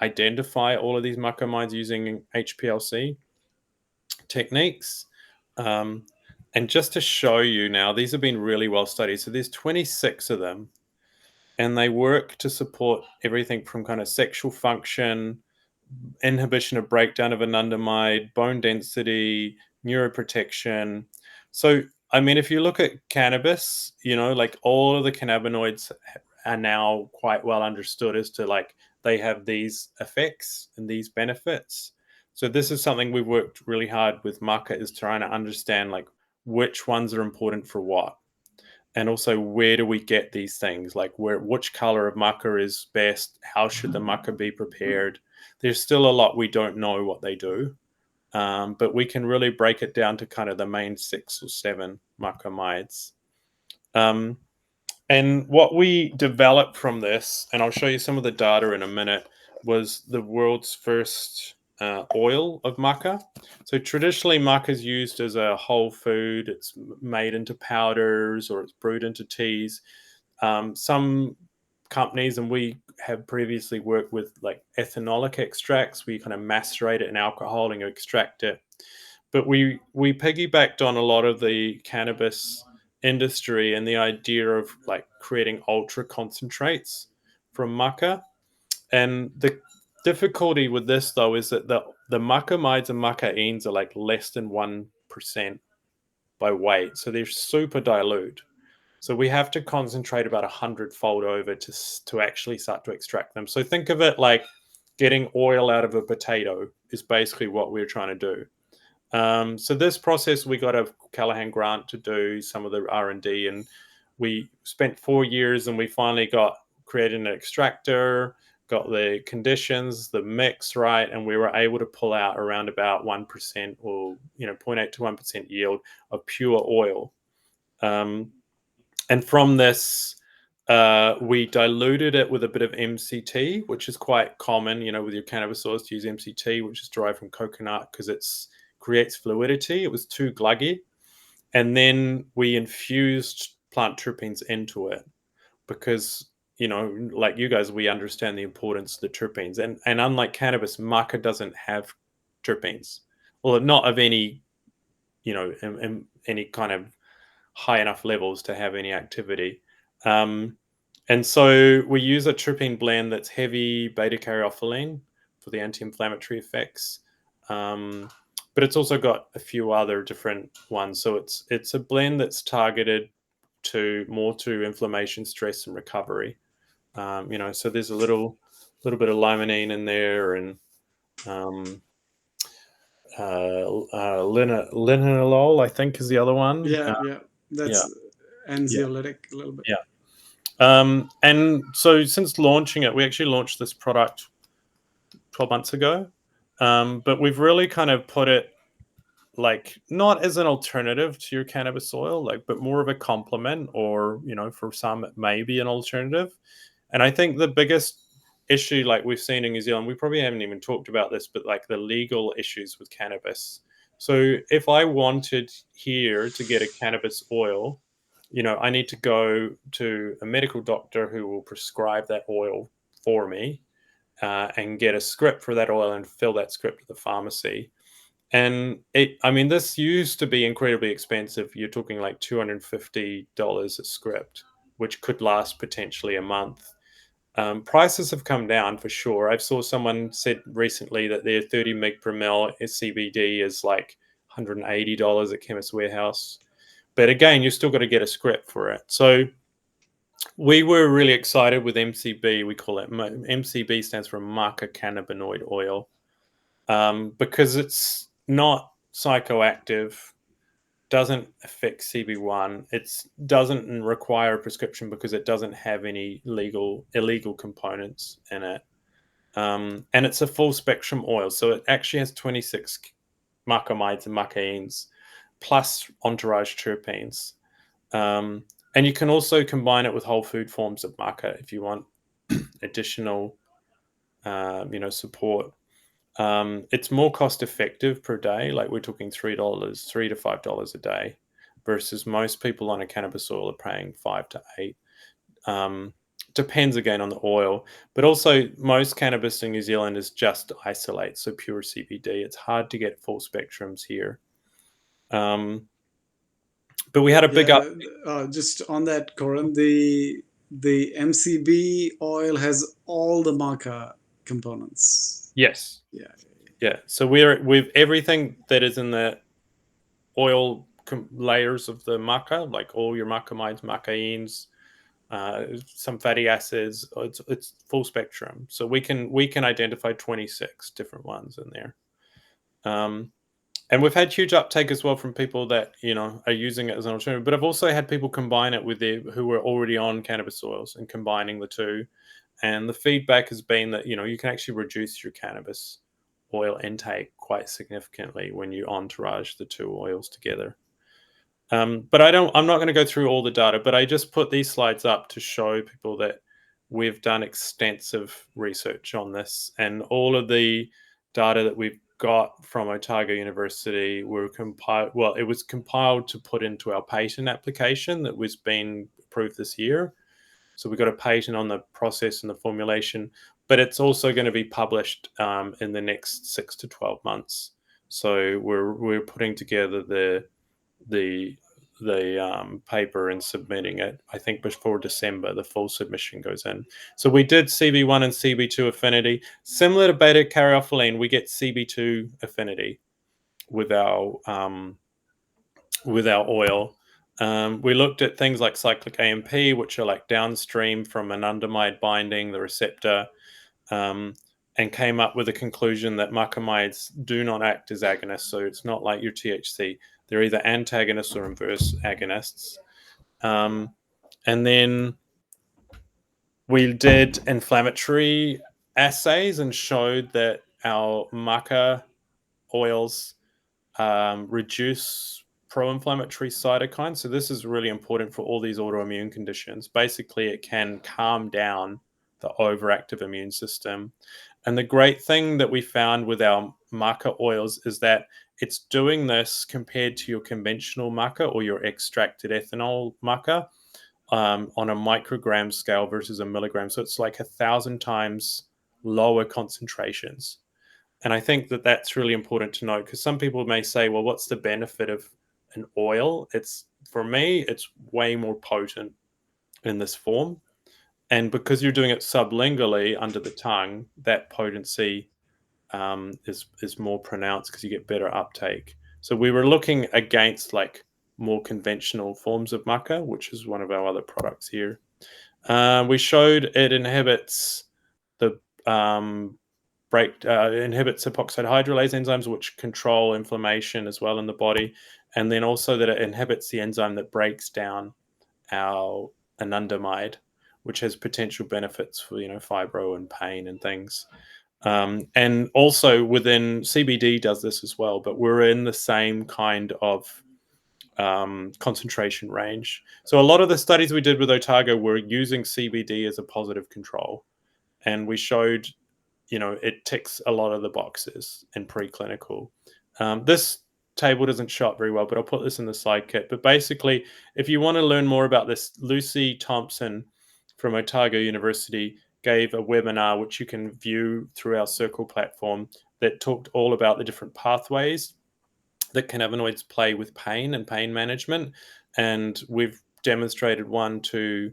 identify all of these macamides using HPLC techniques. And just to show you now, these have been really well studied. So there's 26 of them, and they work to support everything from kind of sexual function, inhibition of breakdown of anandamide, bone density, neuroprotection. So, I mean, if you look at cannabis, like all of the cannabinoids are now quite well understood as to like they have these effects and these benefits. So this is something we've worked really hard with maca, is trying to understand like which ones are important for what. And also, where do we get these things? Like, which color of maca is best? How should the maca be prepared? There's still a lot we don't know what they do, but we can really break it down to kind of the main 6 or 7 macamides. And what we developed from this, and I'll show you some of the data in a minute, was the world's first oil of maca. So traditionally, maca is used as a whole food. It's made into powders or it's brewed into teas. Some companies, and we have previously worked with like ethanolic extracts, where you kind of macerate it in alcohol and you extract it. But we piggybacked on a lot of the cannabis industry and the idea of like creating ultra concentrates from maca. And the difficulty with this though is that the macamides and macaines are like less than 1% by weight, so they're super dilute. So we have to concentrate about 100-fold over to actually start to extract them. So think of it like getting oil out of a potato is basically what we're trying to do. So this process, we got a Callahan grant to do some of the R&D, and we spent 4 years, and we finally got created an extractor, got the conditions, the mix right, and we were able to pull out around about 1% or 0.8 to 1% yield of pure oil. And from this, we diluted it with a bit of MCT, which is quite common, with your cannabis oils to use MCT, which is derived from coconut because it's creates fluidity. It was too gluggy. And then we infused plant terpenes into it because, like you guys, we understand the importance of the terpenes. And unlike cannabis, maca doesn't have terpenes. Well, not of any, in any kind of high enough levels to have any activity. And so we use a terpene blend that's heavy beta-caryophyllene for the anti-inflammatory effects. But it's also got a few other different ones. So it's a blend that's targeted more to inflammation, stress, and recovery. So there's a little bit of limonene in there, and linalool, I think, is the other one. Yeah. Yeah, That's yeah, anxiolytic a little bit. yeah. And so since launching it, we actually launched this product 12 months ago. But we've really kind of put it like not as an alternative to your cannabis oil, but more of a complement, or for some it may be an alternative. And I think the biggest issue, like we've seen in New Zealand, we probably haven't even talked about this, but like the legal issues with cannabis. So if I wanted here to get a cannabis oil, I need to go to a medical doctor who will prescribe that oil for me, and get a script for that oil and fill that script at the pharmacy. And this used to be incredibly expensive. You're talking like $250 a script, which could last potentially a month. Prices have come down for sure. I saw someone said recently that their 30 meg per mil CBD is like $180 at Chemist Warehouse. But again, you still got to get a script for it. So we were really excited with MCB. We call it MCB, stands for maca cannabinoid oil, because it's not psychoactive, doesn't affect CB1. It doesn't require a prescription because it doesn't have any illegal components in it. And it's a full spectrum oil. So it actually has 26 macamides and macaines plus entourage terpenes. And you can also combine it with whole food forms of maca if you want additional, support. It's more cost effective per day. Like we're talking $3 to $5 a day, versus most people on a cannabis oil are paying $5 to $8. Depends again on the oil, but also most cannabis in New Zealand is just isolate, so pure CBD. It's hard to get full spectrums here. But we had a big up. Just on that, Corin, the MCB oil has all the maca components. Yes. Yeah. So we've everything that is in the oil layers of the maca, like all your macamides, macaines, some fatty acids. It's full spectrum. So we can identify 26 different ones in there. And we've had huge uptake as well from people that are using it as an alternative. But I've also had people combine it with who were already on cannabis oils and combining the two. And the feedback has been that you can actually reduce your cannabis oil intake quite significantly when you entourage the two oils together. But I'm not going to go through all the data, but I just put these slides up to show people that we've done extensive research on this, and all of the data that we've got from Otago University were compiled. Well, it was compiled to put into our patent application that was being approved this year. So we got a patent on the process and the formulation, but it's also going to be published in the next 6 to 12 months. So we're putting together the paper and submitting it. I think before December, the full submission goes in. So we did CB1 and CB2 affinity. Similar to beta caryophyllene, we get CB2 affinity with our oil. We looked at things like cyclic AMP, which are like downstream from anandamide binding the receptor, and came up with a conclusion that macamides do not act as agonists. So it's not like your THC. They're either antagonists or inverse agonists. And then we did inflammatory assays and showed that our maca oils reduce pro-inflammatory cytokines. So this is really important for all these autoimmune conditions. Basically, it can calm down the overactive immune system. And the great thing that we found with our maca oils is that it's doing this compared to your conventional maca or your extracted ethanol maca on a microgram scale versus a milligram. So it's like 1,000 times lower concentrations. And I think that that's really important to note, because some people may say, well, what's the benefit of an oil? For me, it's way more potent in this form. And because you're doing it sublingually under the tongue, that potency is more pronounced because you get better uptake. So we were looking against like more conventional forms of maca, which is one of our other products here. We showed it inhibits the inhibits epoxide hydrolase enzymes, which control inflammation as well in the body, and then also that it inhibits the enzyme that breaks down our anandamide, which has potential benefits for fibro and pain and things. And also within CBD does this as well, but we're in the same kind of concentration range. So a lot of the studies we did with Otago were using CBD as a positive control, and we showed it ticks a lot of the boxes in preclinical. This table doesn't show up very well, but I'll put this in the slide kit. But basically, if you want to learn more about this, Lucy Thompson from Otago University gave a webinar, which you can view through our Circle platform, that talked all about the different pathways that cannabinoids play with pain and pain management. And we've demonstrated 1, 2,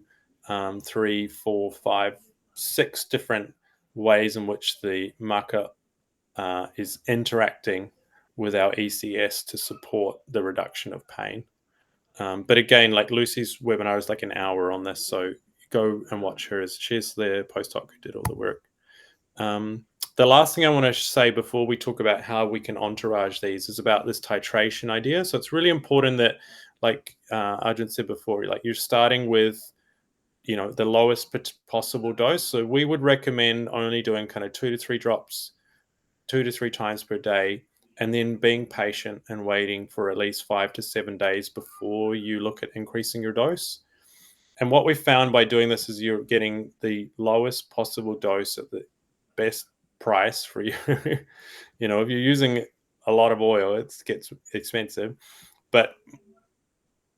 3, 4, 5, 6 different ways in which the maca is interacting with our ECS to support the reduction of pain. But again, like Lucy's webinar is like an hour on this, so go and watch hers. She's the postdoc who did all the work. The last thing I want to say before we talk about how we can entourage these is about this titration idea. So it's really important that, like Arjun said before, like you're starting with the lowest possible dose. So we would recommend only doing kind of 2 to 3 drops 2 to 3 times per day, and then being patient and waiting for at least 5 to 7 days before you look at increasing your dose. And what we found by doing this is you're getting the lowest possible dose at the best price for you. If you're using a lot of oil, it gets expensive. But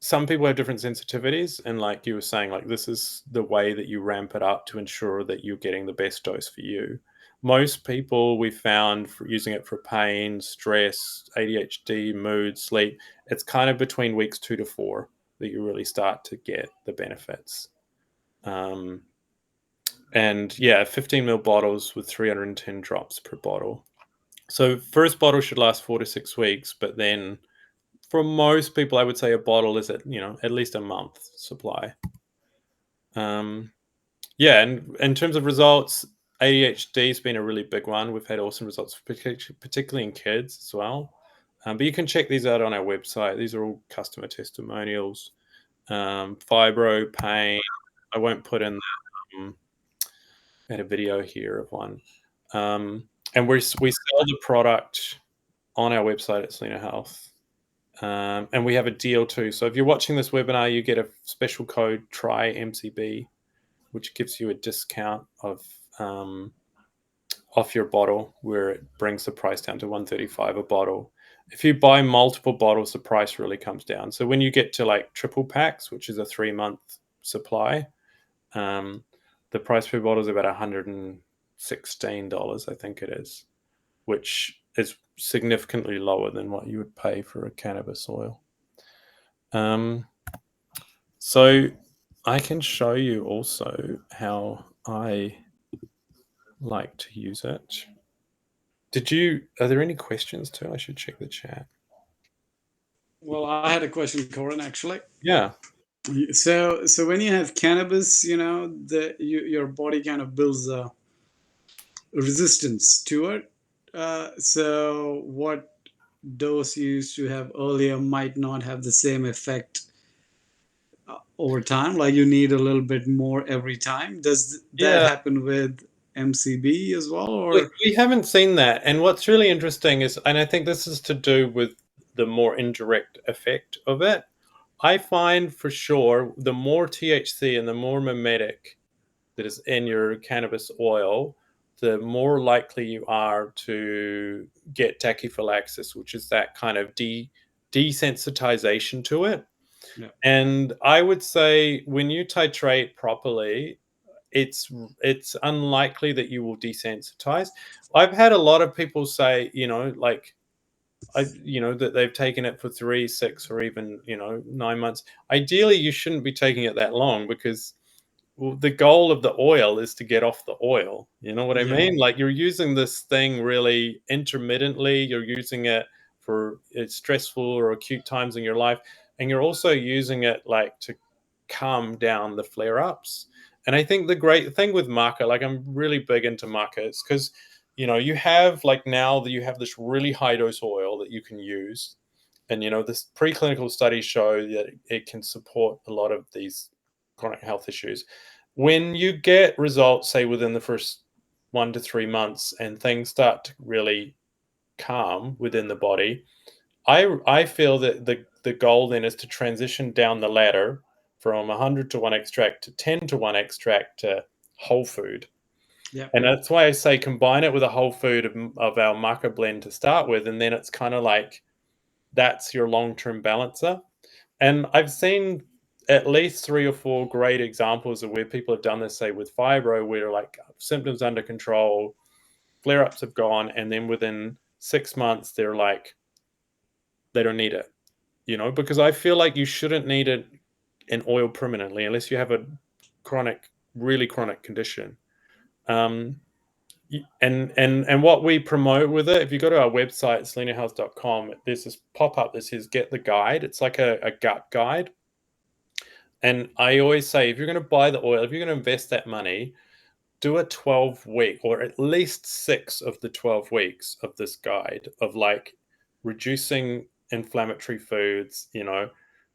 some people have different sensitivities, and like you were saying, like this is the way that you ramp it up to ensure that you're getting the best dose for you. Most people we found for using it for pain, stress, ADHD, mood, sleep, it's kind of between weeks 2 to 4 that you really start to get the benefits. And yeah, 15 ml bottles with 310 drops per bottle. So first bottle should last 4 to 6 weeks, but then for most people, I would say a bottle is at least a month supply. Yeah, and in terms of results, ADHD has been a really big one. We've had awesome results, particularly in kids as well. But you can check these out on our website. These are all customer testimonials. Fibro, pain. I won't put in that. I had a video here of one. And we sell the product on our website at Seleno Health. And we have a deal too. So if you're watching this webinar, you get a special code TRY-MCB, which gives you a discount of off your bottle, where it brings the price down to $135 a bottle. If you buy multiple bottles, the price really comes down. So when you get to like triple packs, which is a 3-month supply, The price per bottle is about $116, I think it is, which is significantly lower than what you would pay for a cannabis oil. So I can show you also how I like to use it. Are there any questions too? I should check the chat. Well, I had a question, Corin, actually. Yeah. So when you have cannabis, your body kind of builds a resistance to it. So what dose you used to have earlier might not have the same effect over time. Like you need a little bit more every time. Does that Yeah. happen with MCB as well, We, or? we haven't seen that. And what's really interesting is, and I think this is to do with the more indirect effect of it. I find for sure the more THC and the more mimetic that is in your cannabis oil, the more likely you are to get tachyphylaxis, which is that kind of desensitization to it. Yeah. And I would say when you titrate properly, it's unlikely that you will desensitize. I've had a lot of people say, that they've taken it for 3, 6, or even 9 months. Ideally, you shouldn't be taking it that long because the goal of the oil is to get off the oil. You know what I Yeah. mean? Like you're using this thing really intermittently. You're using it for stressful or acute times in your life, and you're also using it like to calm down the flare-ups. And I think the great thing with maca, like I'm really big into maca, it's because you have like now that you have this really high dose oil that you can use, and this preclinical studies show that it can support a lot of these chronic health issues. When you get results, say within the first 1 to 3 months, and things start to really calm within the body, I feel that the goal then is to transition down the ladder from 100-to-1 extract to 10-to-1 extract to whole food. Yeah. And that's why I say combine it with a whole food of our maca blend to start with, and then it's kind of like that's your long-term balancer. And I've seen at least 3 or 4 great examples of where people have done this, say with fibro, where like symptoms under control, flare-ups have gone, and then within 6 months they're like they don't need it. Because I feel like you shouldn't need it in oil permanently unless you have a really chronic condition. And what we promote with it, if you go to our website, selenohealth.com, there's this pop-up that says get the guide. It's like a gut guide. And I always say, if you're going to buy the oil, if you're going to invest that money, do a 12-week or at least 6 of the 12 weeks of this guide of like reducing inflammatory foods,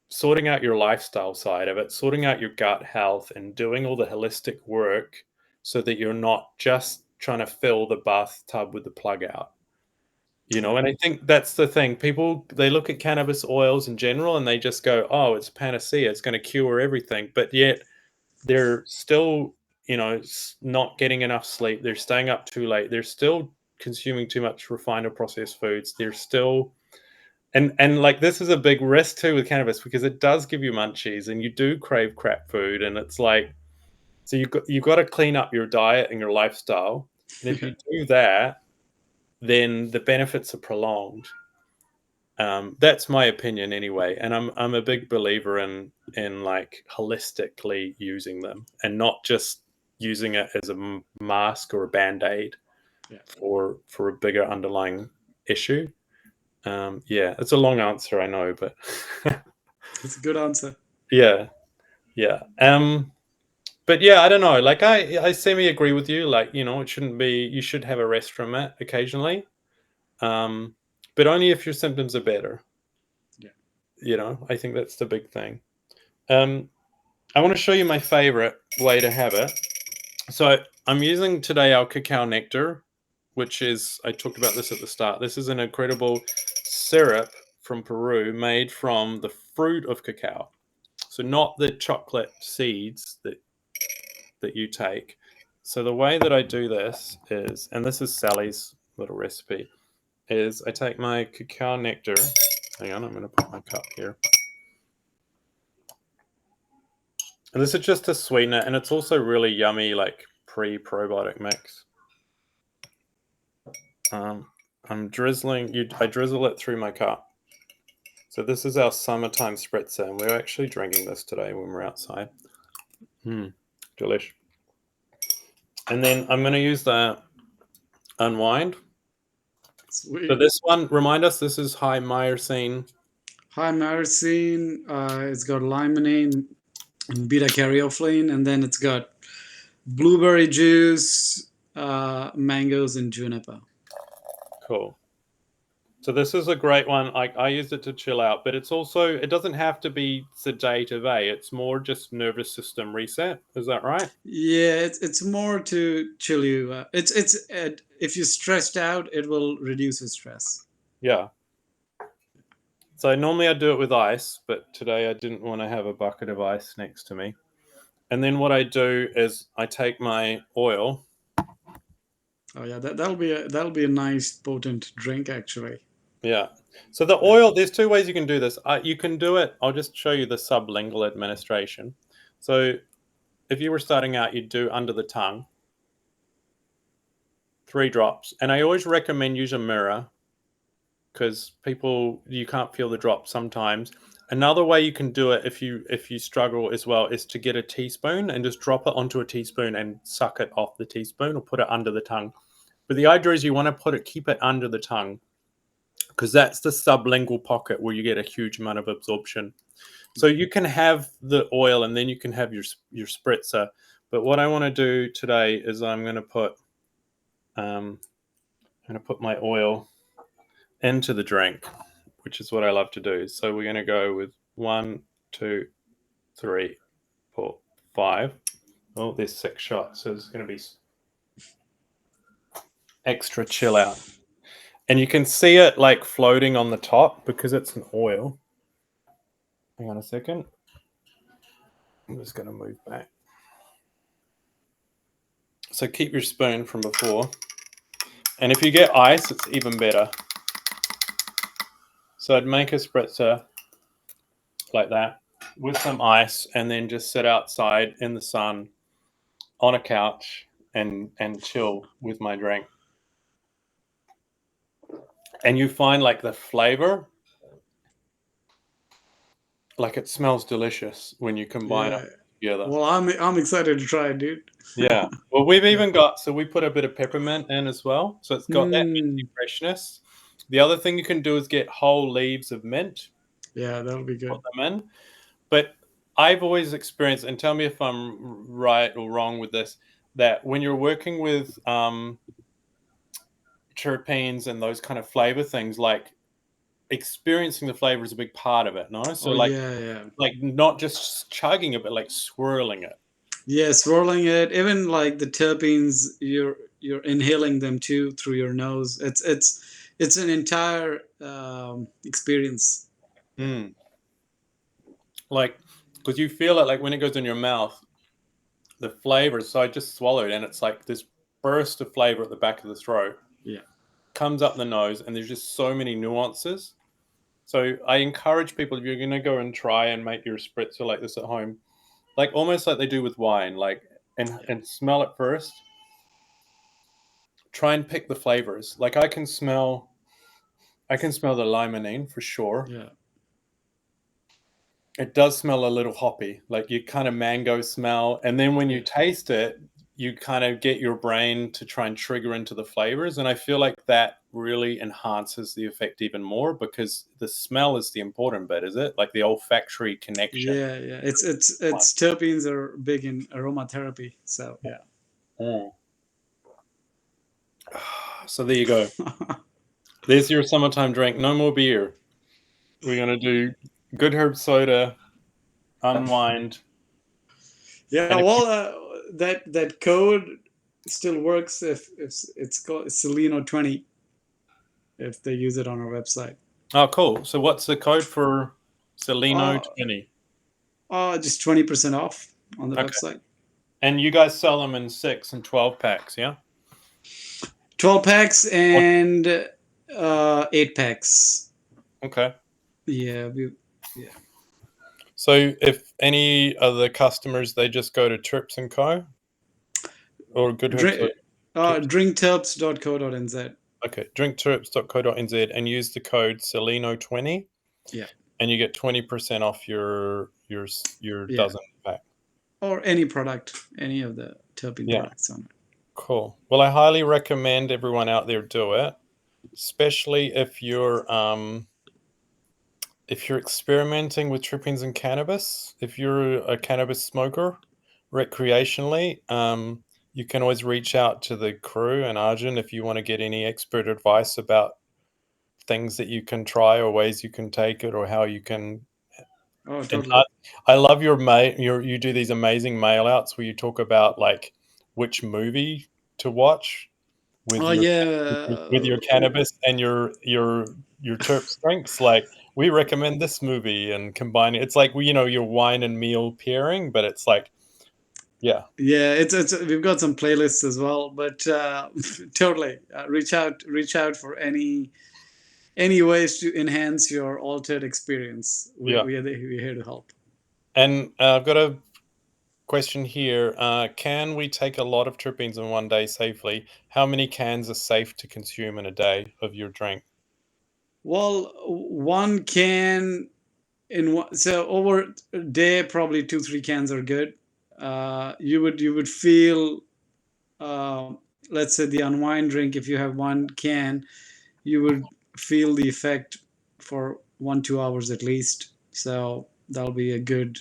sorting out your lifestyle side of it, sorting out your gut health, and doing all the holistic work so that you're not just trying to fill the bathtub with the plug out. And I think that's the thing. People, they look at cannabis oils in general and they just go, oh, it's panacea, it's going to cure everything. But yet they're still, not getting enough sleep. They're staying up too late. They're still consuming too much refined or processed foods. They're still, and like this is a big risk too with cannabis because it does give you munchies and you do crave crap food. And it's like, so you've got to clean up your diet and your lifestyle. And if you do that, then the benefits are prolonged. That's my opinion anyway, and I'm a big believer in like holistically using them and not just using it as a mask or a band-aid for a bigger underlying issue. Yeah, it's a long answer, I know, but It's a good answer. yeah. But yeah, I don't know. Like I semi agree with you. Like it shouldn't be. You should have a rest from it occasionally, but only if your symptoms are better. I think that's the big thing. I want to show you my favorite way to have it. So I'm using today our cacao nectar, which is, I talked about this at the start. This is an incredible syrup from Peru made from the fruit of cacao. So not the chocolate seeds that you take. So the way that I do this is, and this is Sally's little recipe, is I take my cacao nectar. Hang on, I'm going to put my cup here. And this is just to sweeten it, and it's also really yummy, like pre-probiotic mix. I'm drizzling. I drizzle it through my cup. So this is our summertime spritzer, and we're actually drinking this today when we're outside. Delish. And then I'm going to use the unwind. Sweet. So this one, remind us, this is high myrcene. High myrcene. It's got limonene and beta caryophyllene, and then it's got blueberry juice, mangoes, and juniper. Cool. So this is a great one. I used it to chill out, but it's also, it doesn't have to be sedative, It's more just nervous system reset. Is that right? Yeah, it's more to chill you. It's if you're stressed out, it will reduce your stress. Yeah. So normally I do it with ice, but today I didn't want to have a bucket of ice next to me. And then what I do is I take my oil. Oh yeah, that'll be a nice potent drink actually. Yeah. So the oil, there's two ways you can do this. You can do it, I'll just show you the sublingual administration. So if you were starting out, you'd do under the tongue, 3 drops. And I always recommend use a mirror because you can't feel the drop sometimes. Another way you can do it if you struggle as well is to get a teaspoon and just drop it onto a teaspoon and suck it off the teaspoon or put it under the tongue. But the idea is you want to keep it under the tongue because that's the sublingual pocket where you get a huge amount of absorption. So you can have the oil and then you can have your spritzer. But what I want to do today is I'm going to put my oil into the drink, which is what I love to do. So we're going to go with 1, 2, 3, 4, 5. Oh, there's 6 shots, so it's going to be extra chill out. And you can see it like floating on the top because it's an oil. Hang on a second. I'm just going to move back. So keep your spoon from before. And if you get ice, it's even better. So I'd make a spritzer like that with some ice and then just sit outside in the sun on a couch and chill with my drink. And you find like the flavor, like it smells delicious when you combine it together. Well, I'm excited to try it, dude. Yeah. Well, we've even got, so we put a bit of peppermint in as well. So it's got that minty freshness. The other thing you can do is get whole leaves of mint. Yeah, that'll be good. Put them in. But I've always experienced, and tell me if I'm right or wrong with this, that when you're working with terpenes and those kind of flavor things, like experiencing the flavor is a big part of it, no? So like not just chugging it, but like swirling it. Yeah, swirling it. Even like the terpenes, you're inhaling them too through your nose. It's an entire experience. Like, because you feel it like when it goes in your mouth, the flavors. So I just swallowed, and it's like this burst of flavor at the back of the throat. Yeah, comes up the nose, and there's just so many nuances. So I encourage people, if you're going to go and try and make your spritzer like this at home, like almost like they do with wine, like and smell it first. Try and pick the flavors. Like I can smell the limonene for sure. Yeah. It does smell a little hoppy, like you kind of mango smell. And then when you taste it, you kind of get your brain to try and trigger into the flavors. And I feel like that really enhances the effect even more because the smell is the important bit, is it? Like the olfactory connection. Yeah. It's terpenes are big in aromatherapy. So yeah. So there you go. There's your summertime drink. No more beer. We're going to do good herb soda, unwind. Yeah, well, that code still works if it's called Seleno 20 if they use it on our website. Oh, cool. So what's the code for Seleno 20? Just 20% off on the website. And you guys sell them in 6 and 12 packs, yeah? 12 packs and 8 packs. Okay. Yeah. So if any other customers, they just go to Terps Co or Good Herbs. Drink, drinkterps.co.nz. Okay, drinkterps.co.nz and use the code Seleno20, Yeah. and you get 20% off your Yeah. dozen pack. Or any product, any of the terpene Yeah. products on it. Cool. Well, I highly recommend everyone out there do it, especially if you're experimenting with terpenes and cannabis. If you're a cannabis smoker recreationally, you can always reach out to the crew and Arjun if you want to get any expert advice about things that you can try or ways you can take it or how you can. Oh, And totally. I love you do these amazing mail outs where you talk about like which movie to watch with Oh your yeah. with your cannabis and your terp drinks. Like we recommend this movie and combine it. It's like your wine and meal pairing, but it's like yeah. Yeah, it's we've got some playlists as well, but totally reach out for any ways to enhance your altered experience. Yeah. We're here to help. And I've got a question here. Can we take a lot of terpenes in one day safely? How many cans are safe to consume in a day of your drink? Well, one can in one, so over a day, probably 2-3 cans are good. You would feel, let's say the unwind drink. If you have one can, you would feel the effect for 1-2 hours at least. So that'll be a good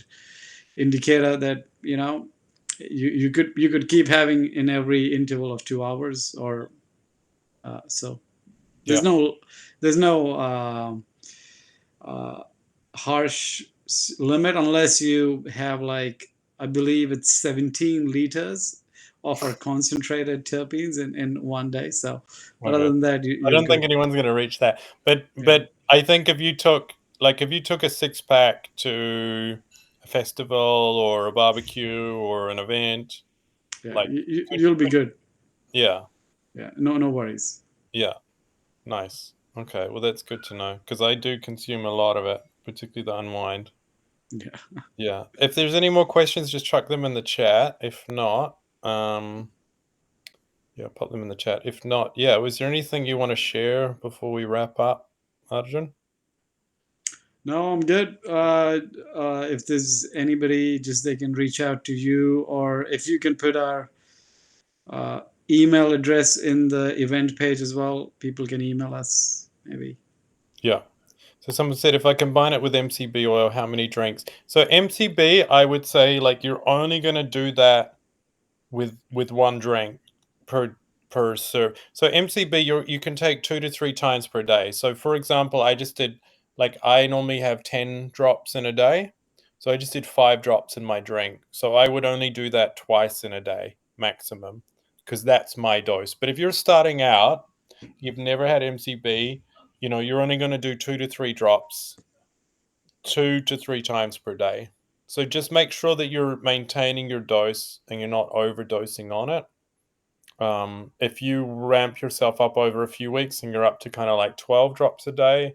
indicator that you could keep having in every interval of 2 hours or so. There's Yeah. no there's no uh, harsh limit unless you have, like, I believe it's 17 liters of our concentrated terpenes in one day. So, but other Okay. than that, I you're don't think good. anyone's going to reach that. But Yeah, I think if you took a six pack to a festival or a barbecue or an event, yeah, like could, you'll be could good. yeah, Yeah, no worries. yeah, nice. Okay, well that's good to know because I do consume a lot of it, particularly the unwind. Yeah. Yeah. If there's any more questions, just chuck them in the chat. If not, yeah, pop them in the chat. If not, yeah, was there anything you want to share before we wrap up, Arjun? No, I'm good. If there's anybody, just they can reach out to you, or if you can put our uh, email address in the event page as well, people can email us maybe. Yeah. So someone said if I combine it with MCB oil, how many drinks? So MCB, I would say like you're only going to do that with one drink per serve. So MCB you can take 2 to 3 times per day. So for example, I normally have 10 drops in a day. So I just did 5 drops in my drink. So I would only do that twice in a day maximum because that's my dose. But if you're starting out, you've never had MCB, you're only going to do 2 to 3 drops 2 to 3 times per day. So just make sure that you're maintaining your dose and you're not overdosing on it. If you ramp yourself up over a few weeks and you're up to kind of like 12 drops a day,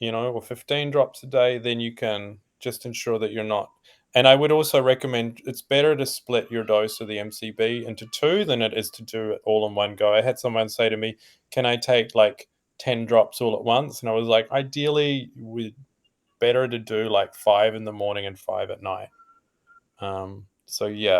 or 15 drops a day, then you can just ensure that you're not. And I would also recommend it's better to split your dose of the MCB into 2 than it is to do it all in one go. I had someone say to me, can I take like 10 drops all at once? And I was like, ideally, better to do like 5 in the morning and 5 at night. So yeah.